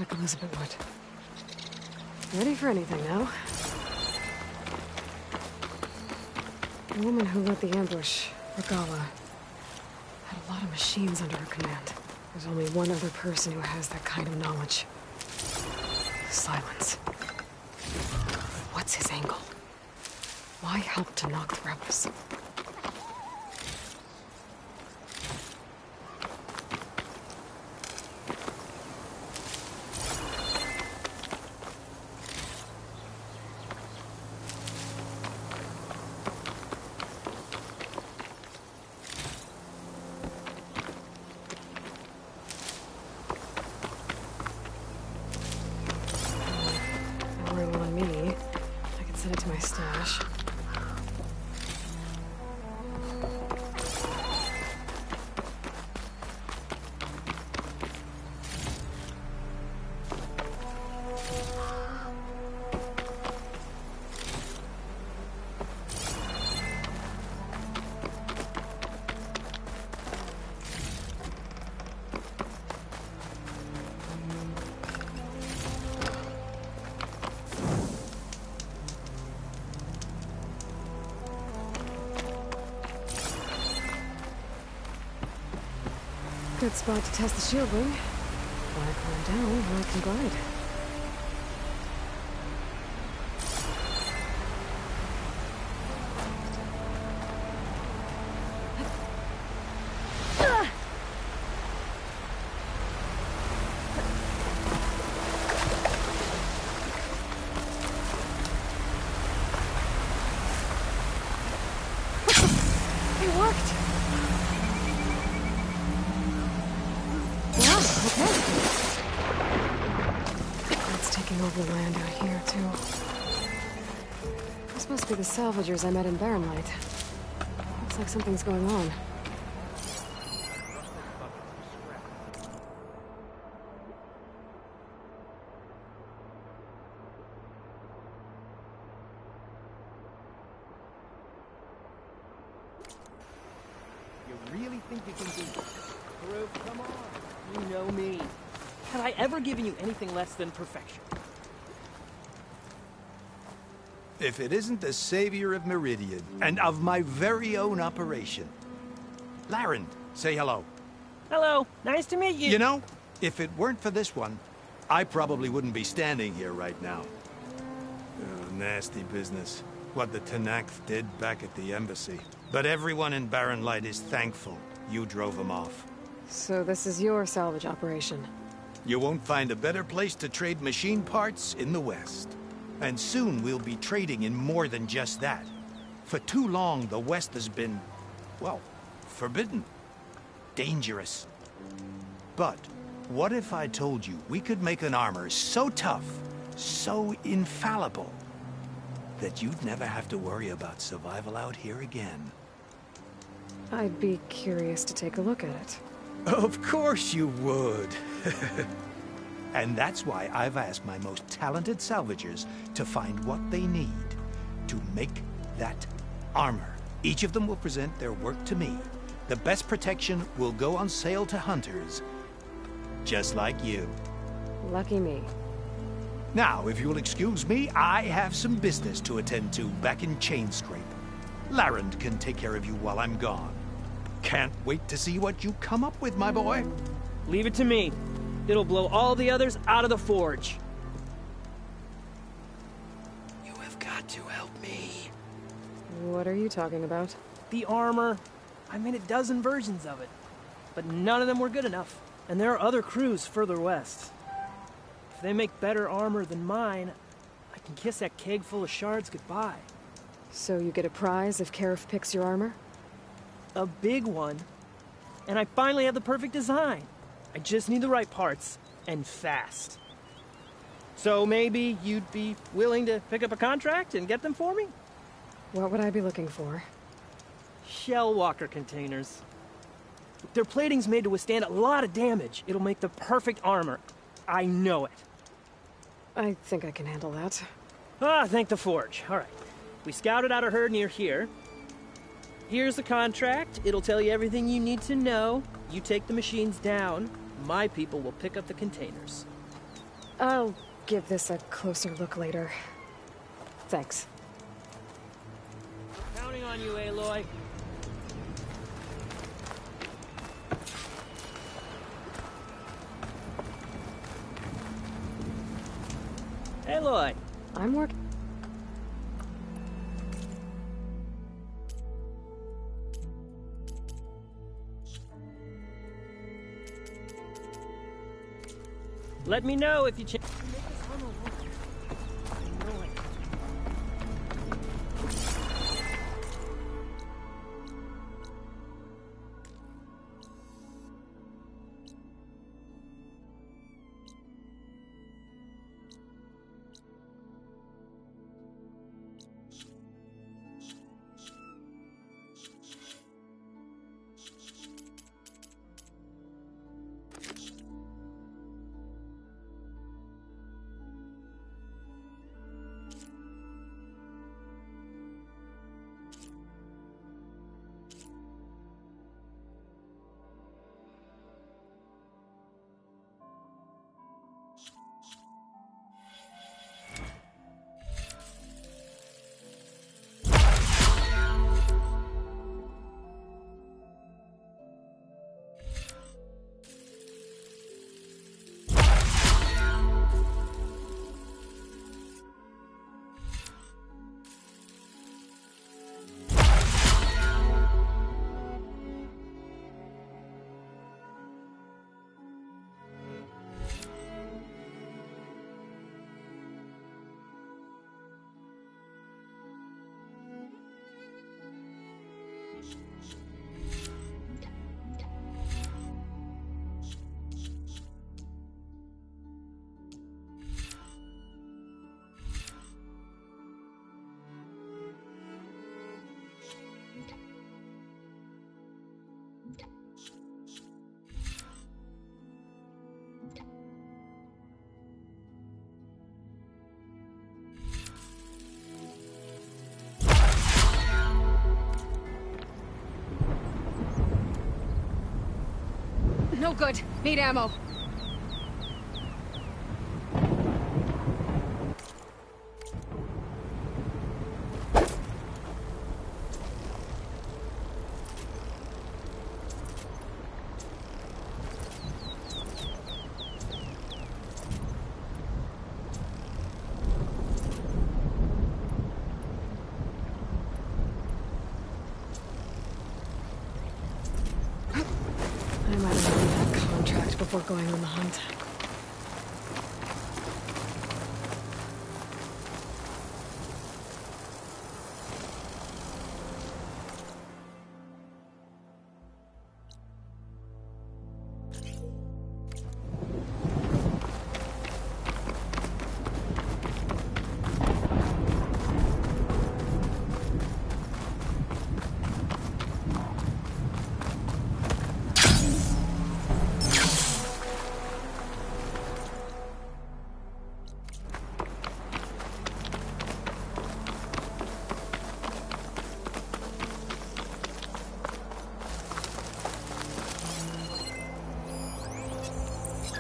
like Elizabeth would. Ready for anything now. The woman who led the ambush, Regala, had a lot of machines under her command. There's only one other person who has that kind of knowledge. Silence. What's his angle? Why help to knock the rebels? Good spot to test the shield ring. When I climb down, I can glide. It worked! Over land out here, too. This must be the salvagers I met in Barren Light. Looks like something's going on. You really think you can do this? Karuk, come on. You know me. Had I ever given you anything less than perfection? If it isn't the savior of Meridian, and of my very own operation. Larend, say hello. Hello, nice to meet you. You know, if it weren't for this one, I probably wouldn't be standing here right now. Oh, nasty business. What the Tenakth did back at the embassy. But everyone in Barren Light is thankful you drove them off. So this is your salvage operation? You won't find a better place to trade machine parts in the West. And soon we'll be trading in more than just that. For too long, the West has been, well, forbidden. Dangerous. But what if I told you we could make an armor so tough, so infallible, that you'd never have to worry about survival out here again? I'd be curious to take a look at it. Of course you would. And that's why I've asked my most talented salvagers to find what they need to make that armor. Each of them will present their work to me. The best protection will go on sale to hunters, just like you. Lucky me. Now, if you'll excuse me, I have some business to attend to back in Chainscrape. Larend can take care of you while I'm gone. Can't wait to see what you come up with, my boy. Leave it to me. It'll blow all the others out of the forge. You have got to help me. What are you talking about? The armor. I made a dozen versions of it. But none of them were good enough. And there are other crews further west. If they make better armor than mine, I can kiss that keg full of shards goodbye. So you get a prize if Karif picks your armor? A big one. And I finally have the perfect design. I just need the right parts, and fast. So maybe you'd be willing to pick up a contract and get them for me? What would I be looking for? Shell walker containers. Their plating's made to withstand a lot of damage. It'll make the perfect armor. I know it. I think I can handle that. Ah, thank the forge. All right. We scouted out a herd near here. Here's the contract. It'll tell you everything you need to know. You take the machines down. My people will pick up the containers. I'll give this a closer look later. Thanks. Counting on you, Aloy. Aloy! I'm working. Let me know if you change. No good. Need ammo. I might have read that contract before going on the hunt.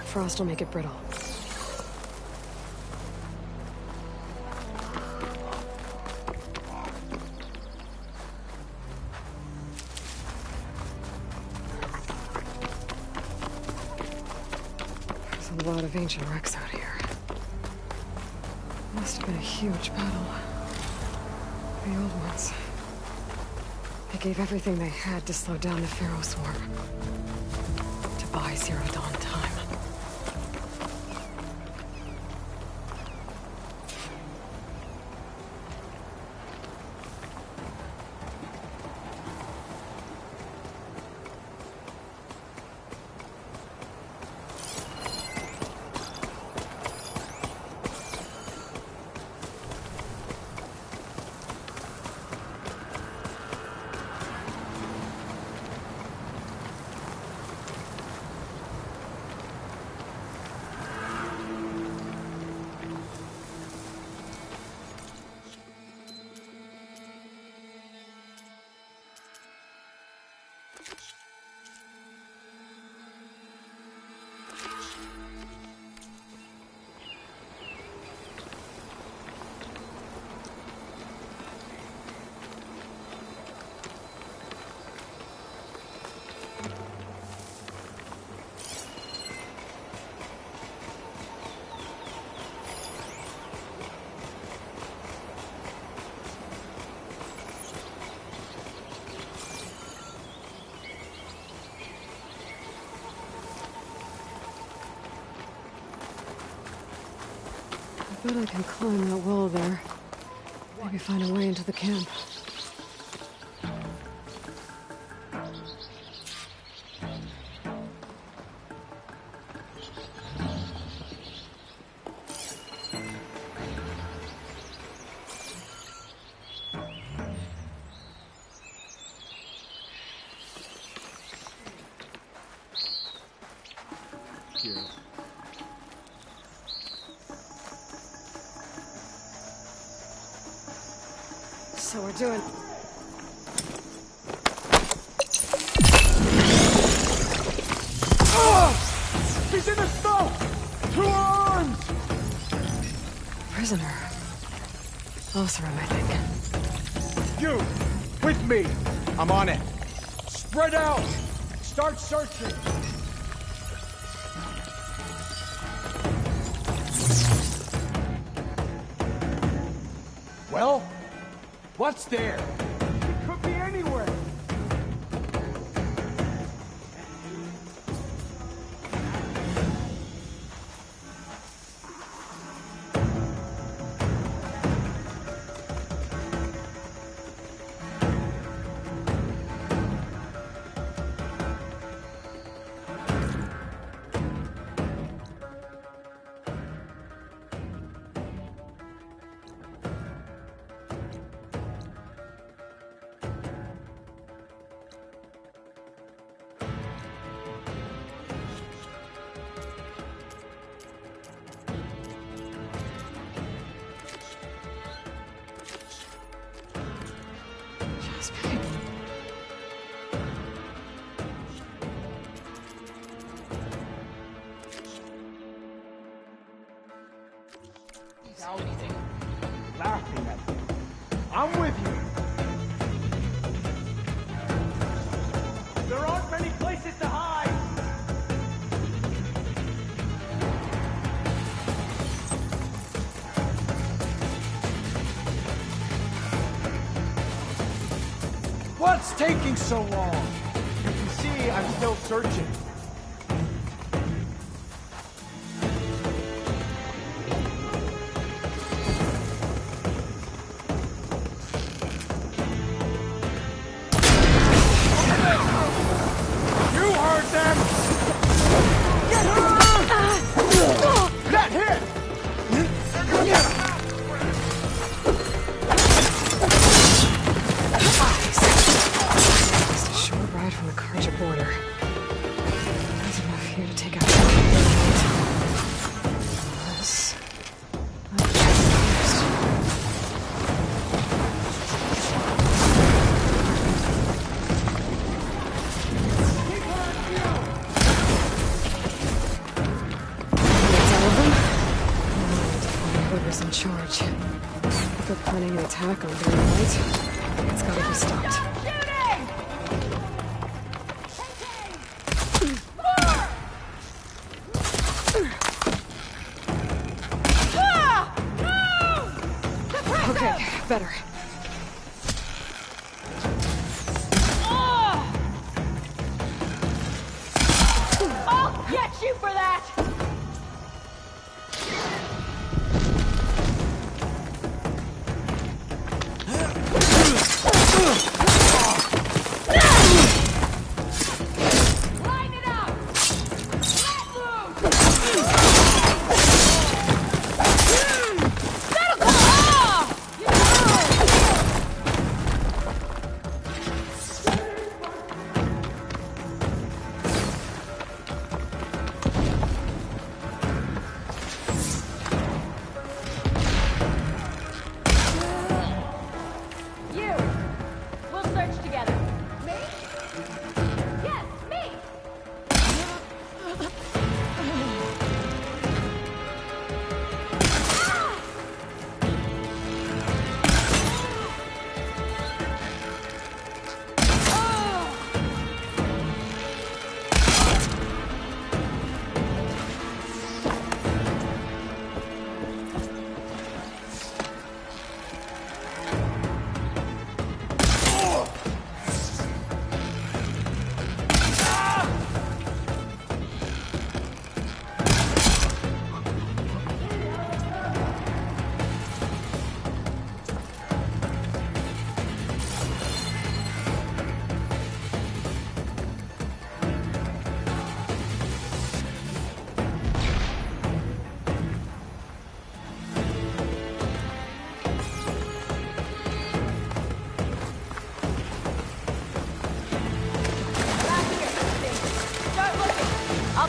Frost will make it brittle. There's a lot of ancient wrecks out here. Must have been a huge battle. The old ones. They gave everything they had to slow down the Pharaoh swarm. To buy Zero Dawn time. Bet I can climb that wall there. Maybe find a way into the camp. So we're doing... He's in the snow! 2 arms! Prisoner. Lothram, I think. You! With me! I'm on it. Spread out! Start searching! Well? What's there? It could be anywhere! Anything. Laughing at me. I'm with you. There aren't many places to hide. What's taking so long? You can see I'm still searching. In charge. If they're planning an attack on Barren Light, it's gotta be stopped. Okay, better. I'll get you for that!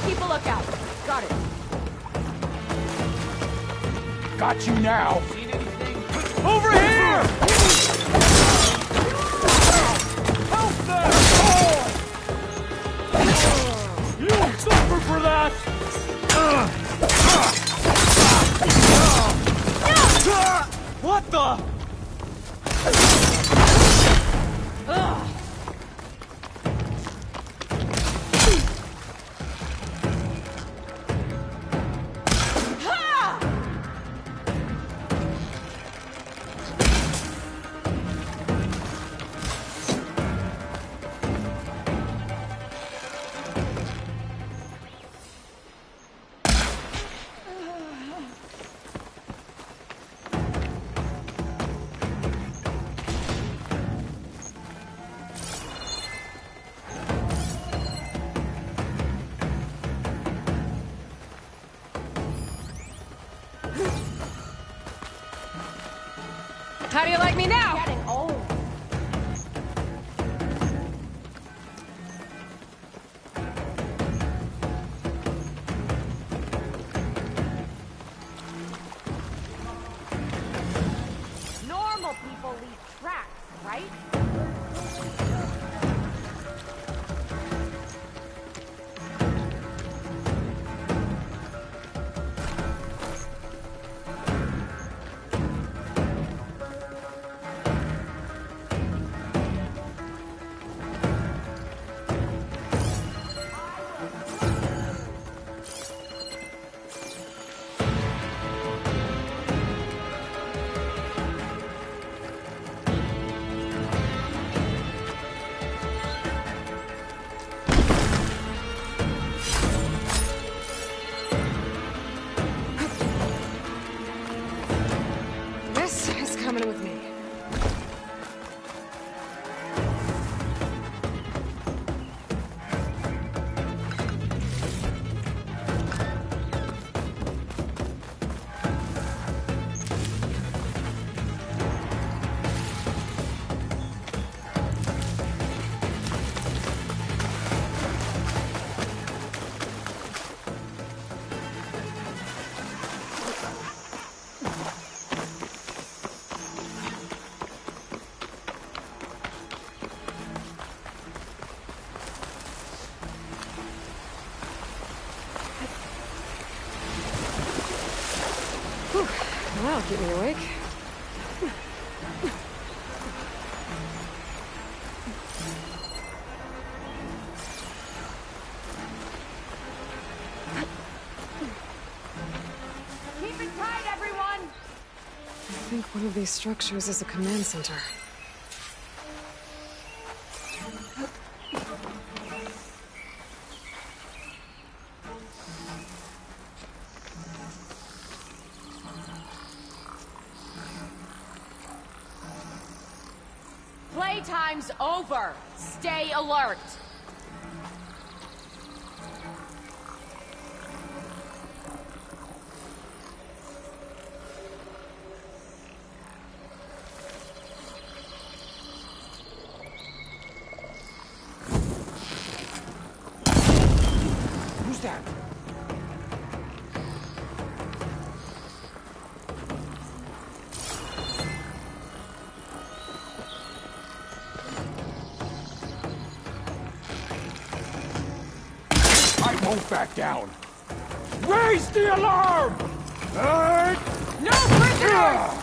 keep a lookout. Got it. Got you now. Seen anything? Over here! Help them! You'll suffer for that! What the? How do you like me now? Getting old. Normal people leave tracks, right? This is coming with me. Whew, that'll keep me awake. Keep it tight, everyone! I think one of these structures is a command center. Playtime's over. Stay alert. Who's that? I won't back down. Raise the alarm! No prisoners!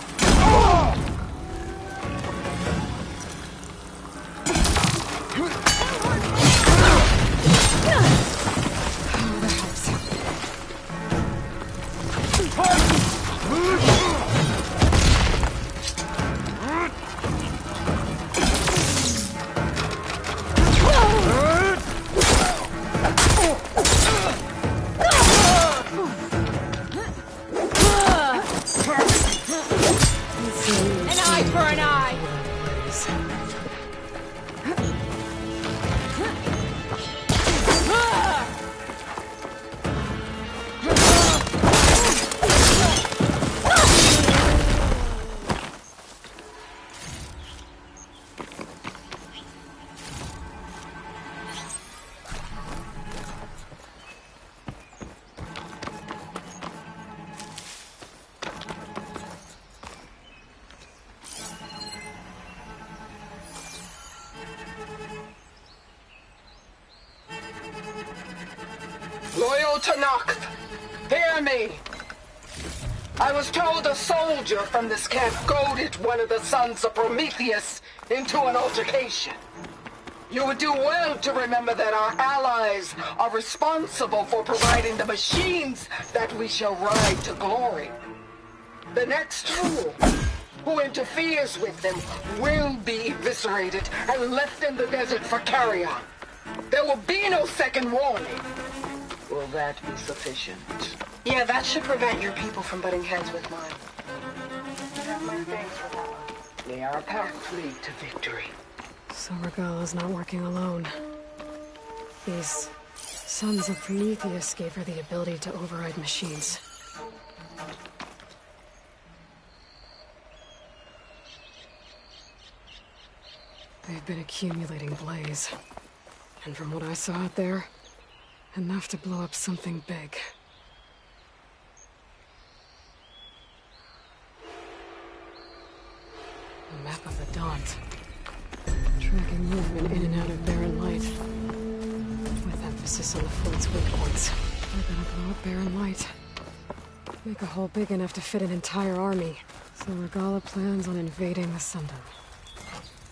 Loyal Tanakh, hear me. I was told a soldier from this camp goaded one of the sons of Prometheus into an altercation. You would do well to remember that our allies are responsible for providing the machines that we shall ride to glory. The next fool who interferes with them will be eviscerated and left in the desert for carrion. There will be no second warning. Will that be sufficient? Yeah, that should prevent your people from butting heads with mine. You have my thanks for that one. May our path lead to victory. So Regala's not working alone. These sons of Prometheus gave her the ability to override machines. They've been accumulating blaze. And from what I saw out there, enough to blow up something big. A map of the Daunt. Tracking movement in and out of Barren Light. With emphasis on the fort's weak points. They're gonna blow up Barren Light. Make a hole big enough to fit an entire army. So Regala plans on invading the Sundom.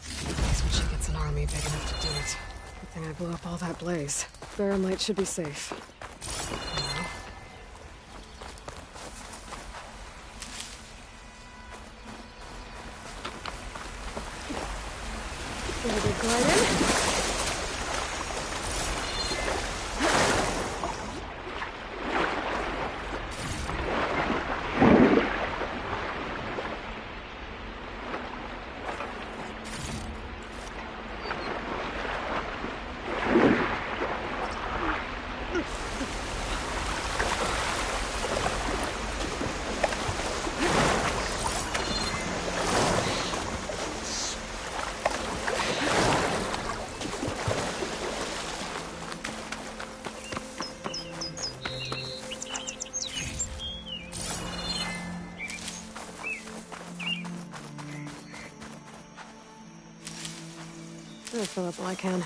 At least when she gets an army big enough to do it. Good thing I blew up all that blaze. Barren Light should be safe. Now. Ready to glide in? I'll fill up all I can.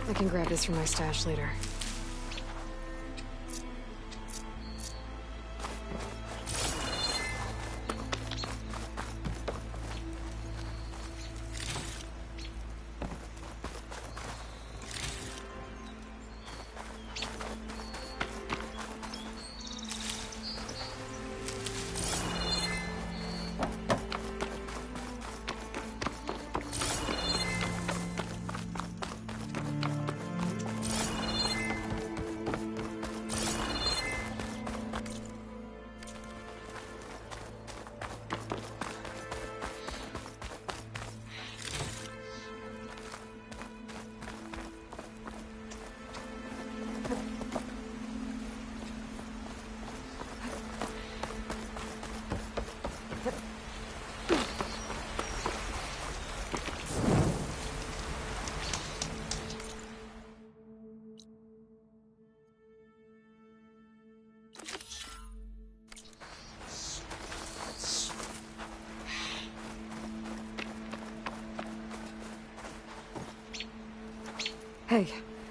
I can grab this from my stash later. Hey,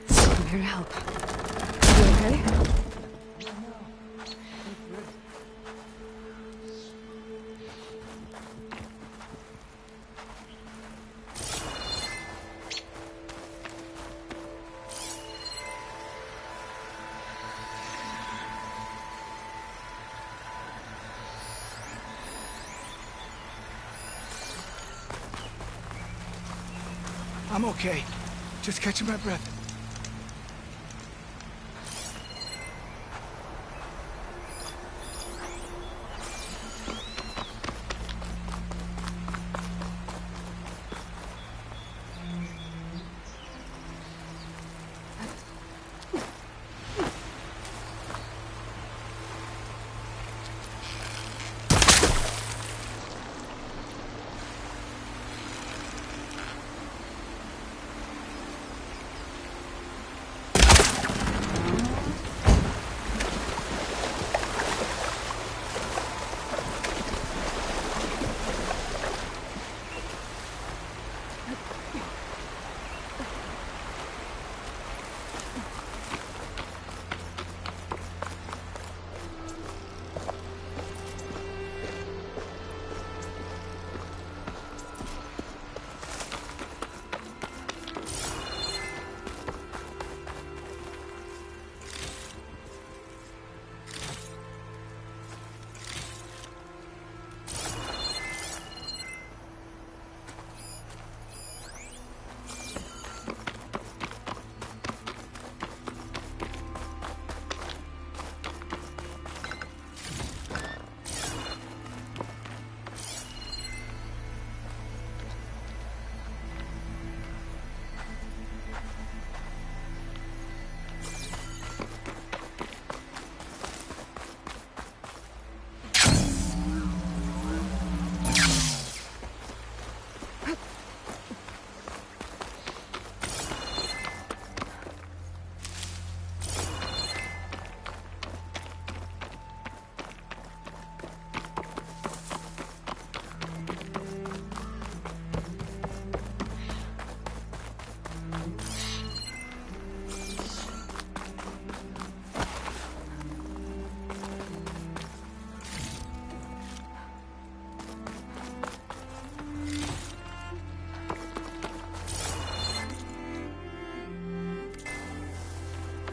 I'm here to help. You okay? I'm okay. Just catching my breath.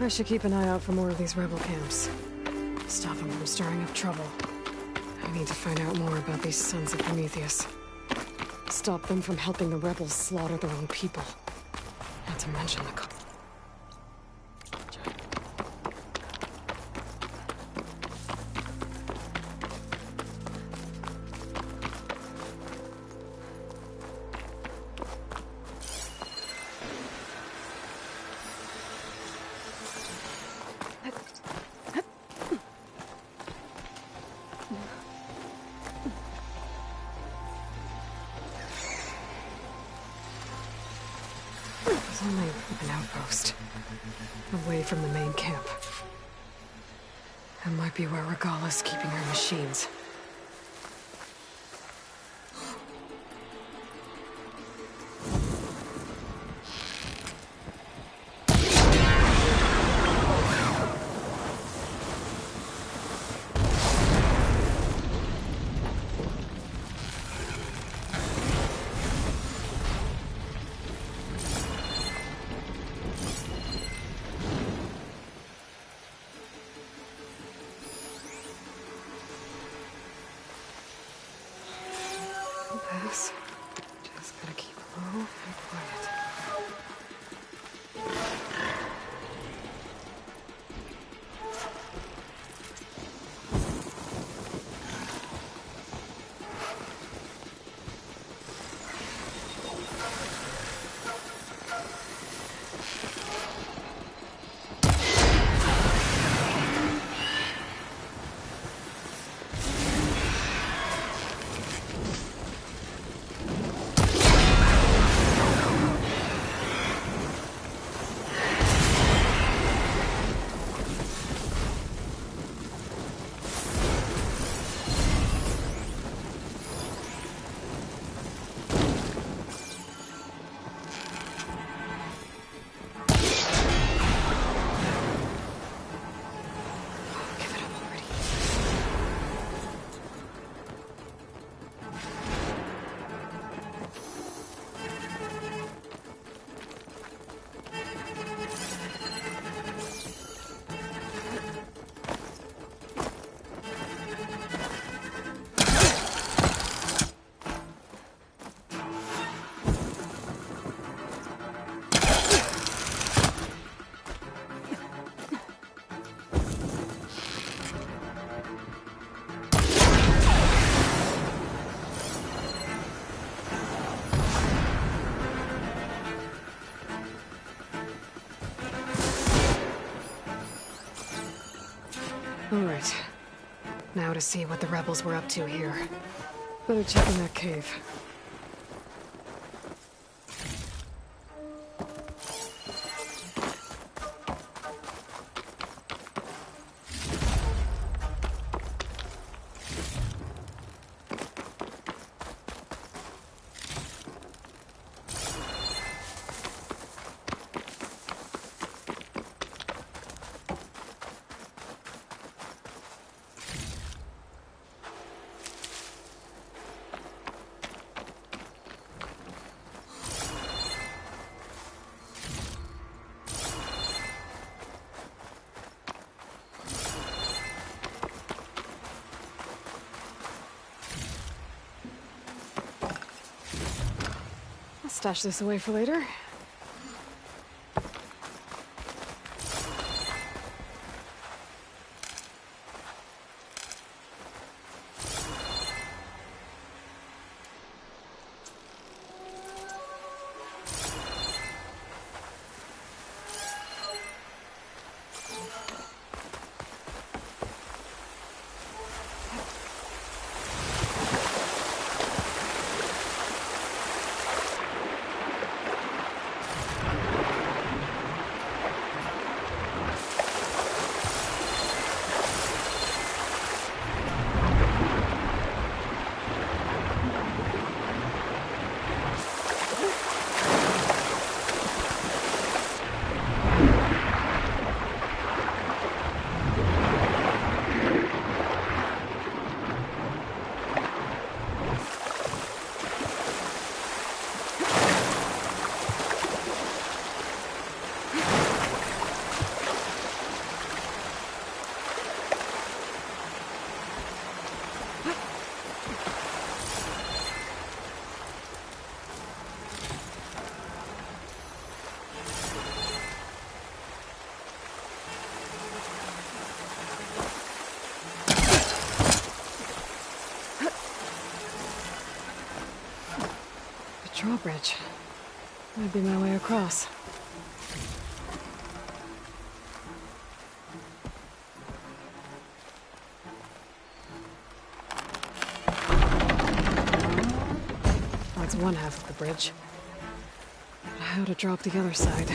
I should keep an eye out for more of these rebel camps. Stop them from stirring up trouble. I need to find out more about these sons of Prometheus. Stop them from helping the rebels slaughter their own people. Not to mention the... There's only an outpost. Away from the main camp. That might be where Regala's keeping her machines. Alright. Now to see what the rebels were up to here. Better check in that cave. Stash this away for later. Drawbridge. Might be my way across. That's one half of the bridge. How to drop the other side?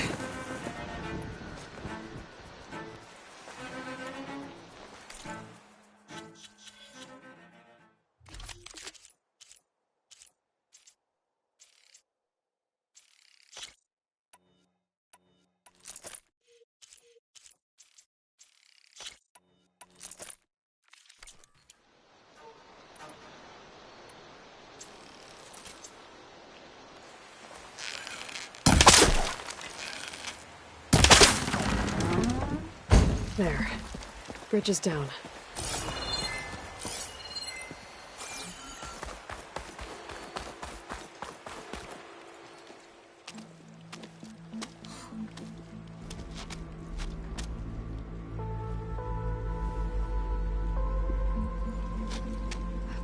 There. Bridge is down.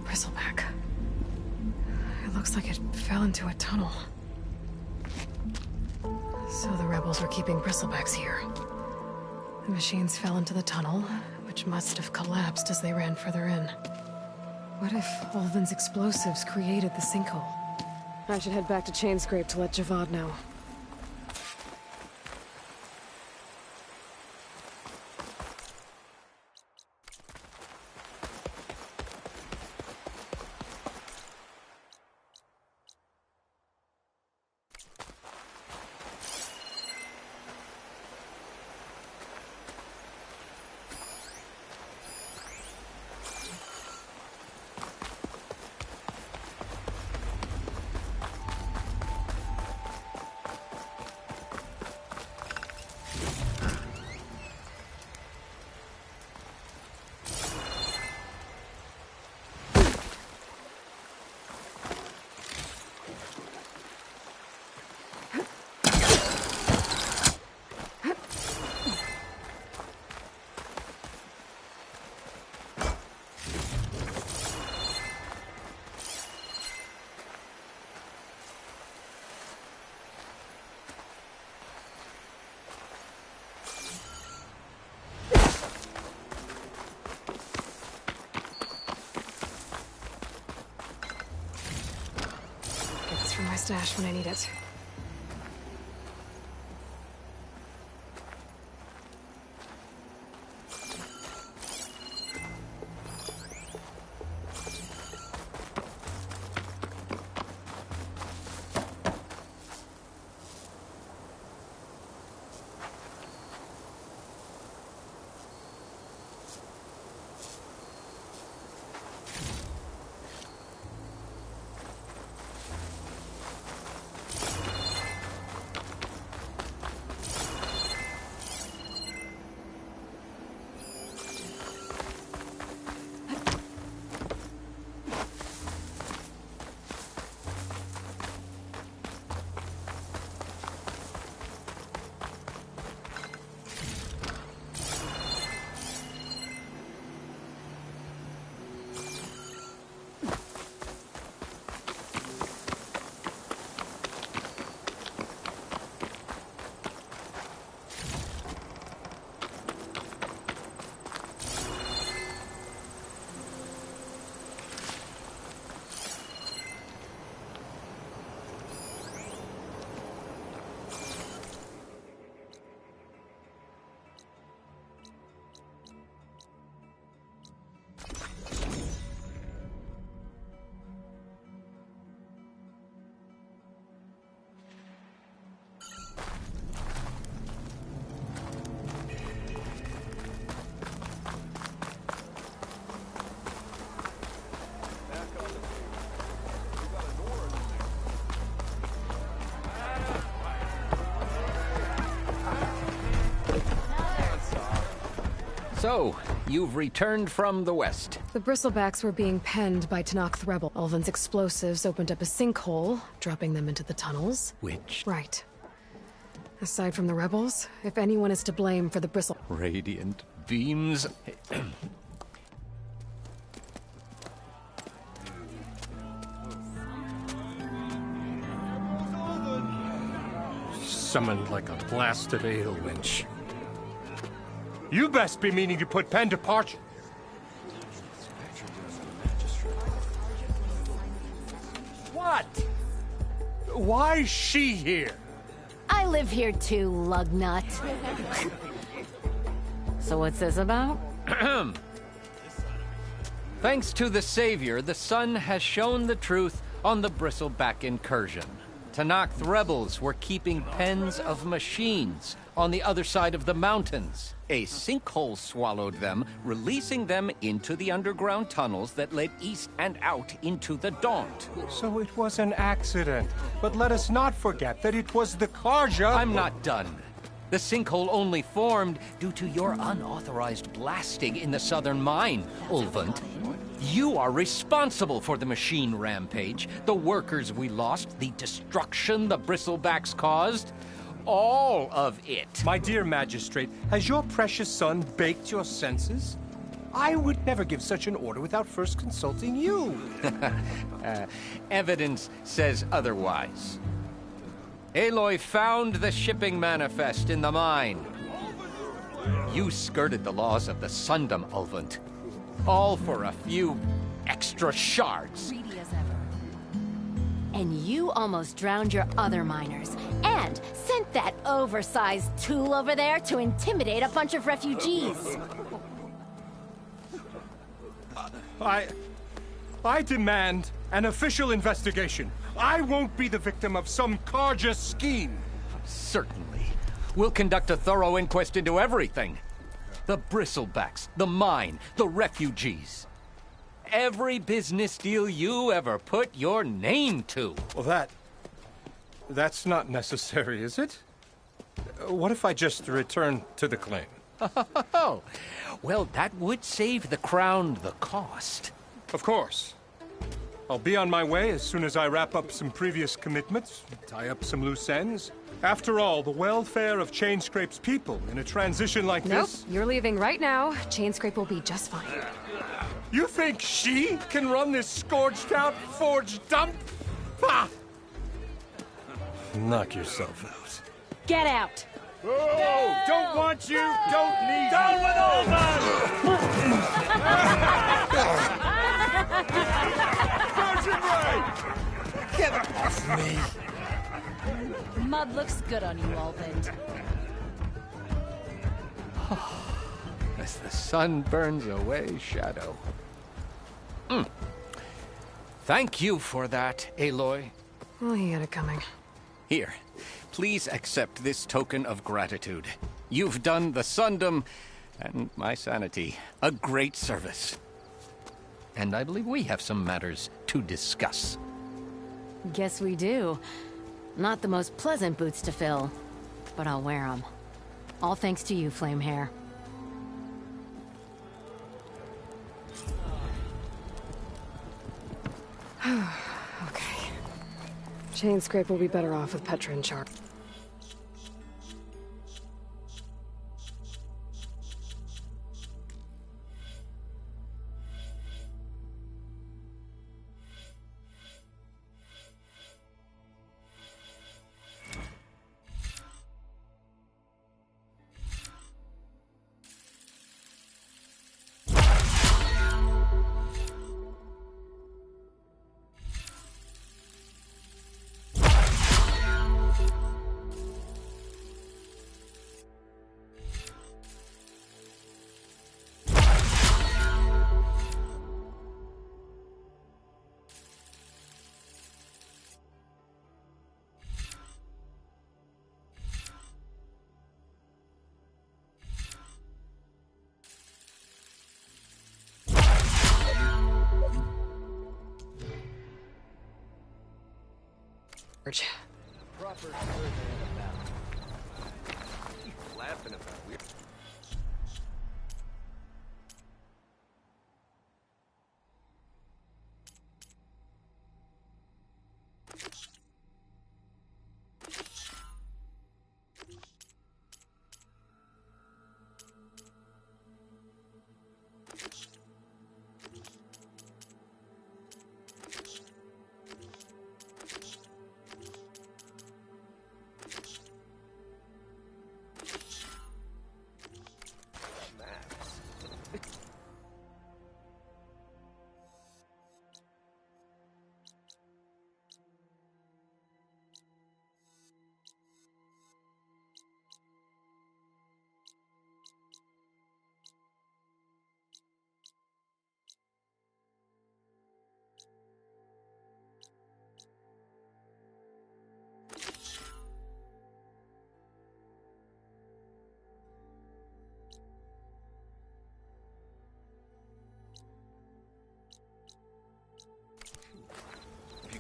Bristleback. It looks like it fell into a tunnel. So the rebels were keeping bristlebacks here. The machines fell into the tunnel, which must have collapsed as they ran further in. What if Ulvin's explosives created the sinkhole? I should head back to Chainscrape to let Javad know. stash when I need it. So, you've returned from the west. The Bristlebacks were being penned by Tenakth rebel. Ulvin's explosives opened up a sinkhole, dropping them into the tunnels. Which? Right. Aside from the rebels, if anyone is to blame for the Bristle... Radiant beams. Summoned like a blasted ale winch. You best be meaning to put pen to parchment. What? Why is she here? I live here too, lugnut. So what's this about? Thanks to the Savior, the sun has shown the truth on the Bristleback incursion. Tenakth rebels were keeping pens of machines on the other side of the mountains. A sinkhole swallowed them, releasing them into the underground tunnels that led east and out into the Daunt. So it was an accident. But let us not forget that it was the Carja... I'm not done. The sinkhole only formed due to your unauthorized blasting in the southern mine, Ulvund. You are responsible for the machine rampage, the workers we lost, the destruction the Bristlebacks caused. All of it. My dear magistrate, has your precious son baked your senses? I would never give such an order without first consulting you. Evidence says otherwise. Aloy found the shipping manifest in the mine. You skirted the laws of the Sundom, Ulvund. All for a few extra shards. Greedy as ever. And you almost drowned your other miners. And sent that oversized tool over there to intimidate a bunch of refugees. I demand an official investigation. I won't be the victim of some Carja scheme. Certainly. We'll conduct a thorough inquest into everything. The Bristlebacks, the mine, the refugees. Every business deal you ever put your name to. Well, that's not necessary, is it? What if I just return to the claim? Oh, well, that would save the Crown the cost. Of course. I'll be on my way as soon as I wrap up some previous commitments, tie up some loose ends. After all, the welfare of Chainscrape's people in a transition like this... Nope, you're leaving right now. Chainscrape will be just fine. You think she can run this scorched-out forge dump? Ha! Knock yourself out. Get out! Oh, don't want you, don't need Down you. With all that! Get off me! Mud looks good on you, Alvin. As the sun burns away shadow. Thank you for that, Aloy. Well, he had it coming. Here, please accept this token of gratitude. You've done the Sundom and my sanity a great service. And I believe we have some matters to discuss. Guess we do. Not the most pleasant boots to fill, but I'll wear them. All thanks to you, Flamehair. Okay. Chainscrape will be better off with Petra in charge. Proper survey about. What are you laughing about?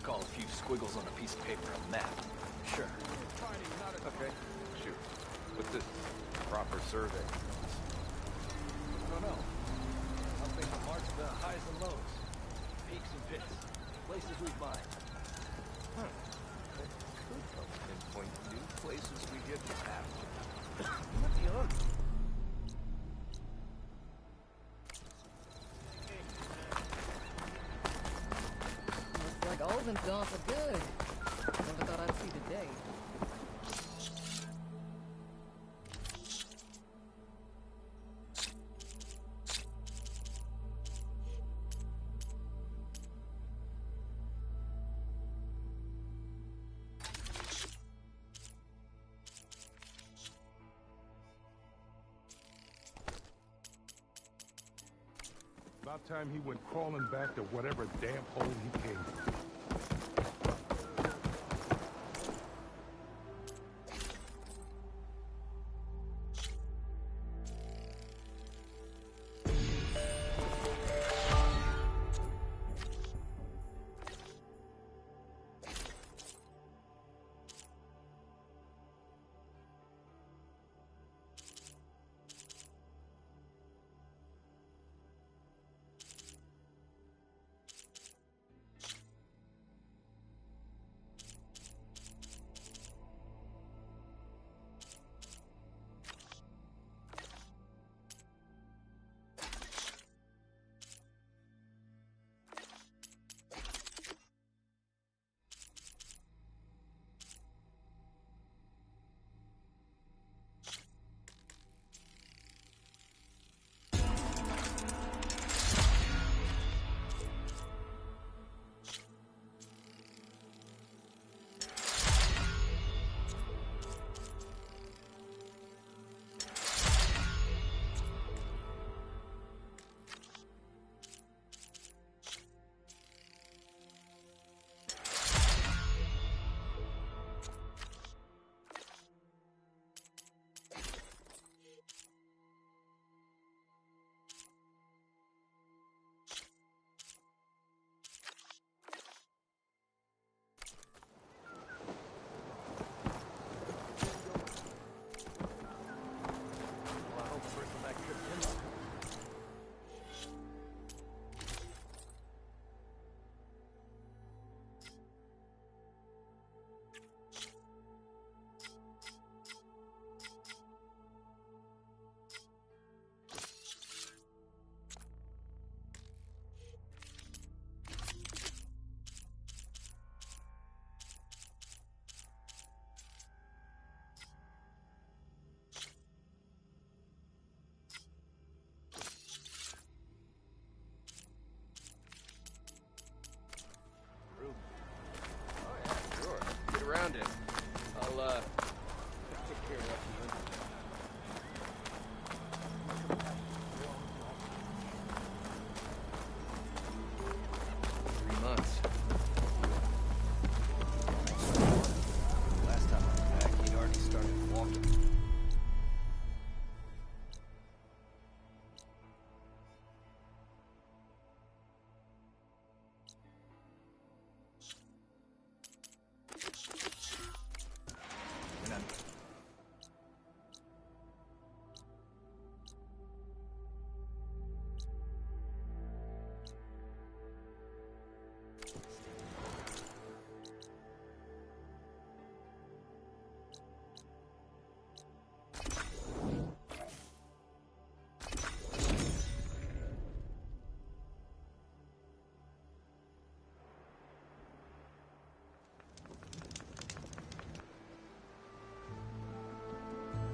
Call a few squiggles on a piece of paper a map. Sure. Okay, shoot. What's this? Proper survey. I don't know. I'll think the marks of the highs and lows. Peaks and pits. Places we've mined. That could help pinpoint new places we get to have. What the odds? Alvin's gone for good. Never thought I'd see the day. About time he went crawling back to whatever damn hole he came from.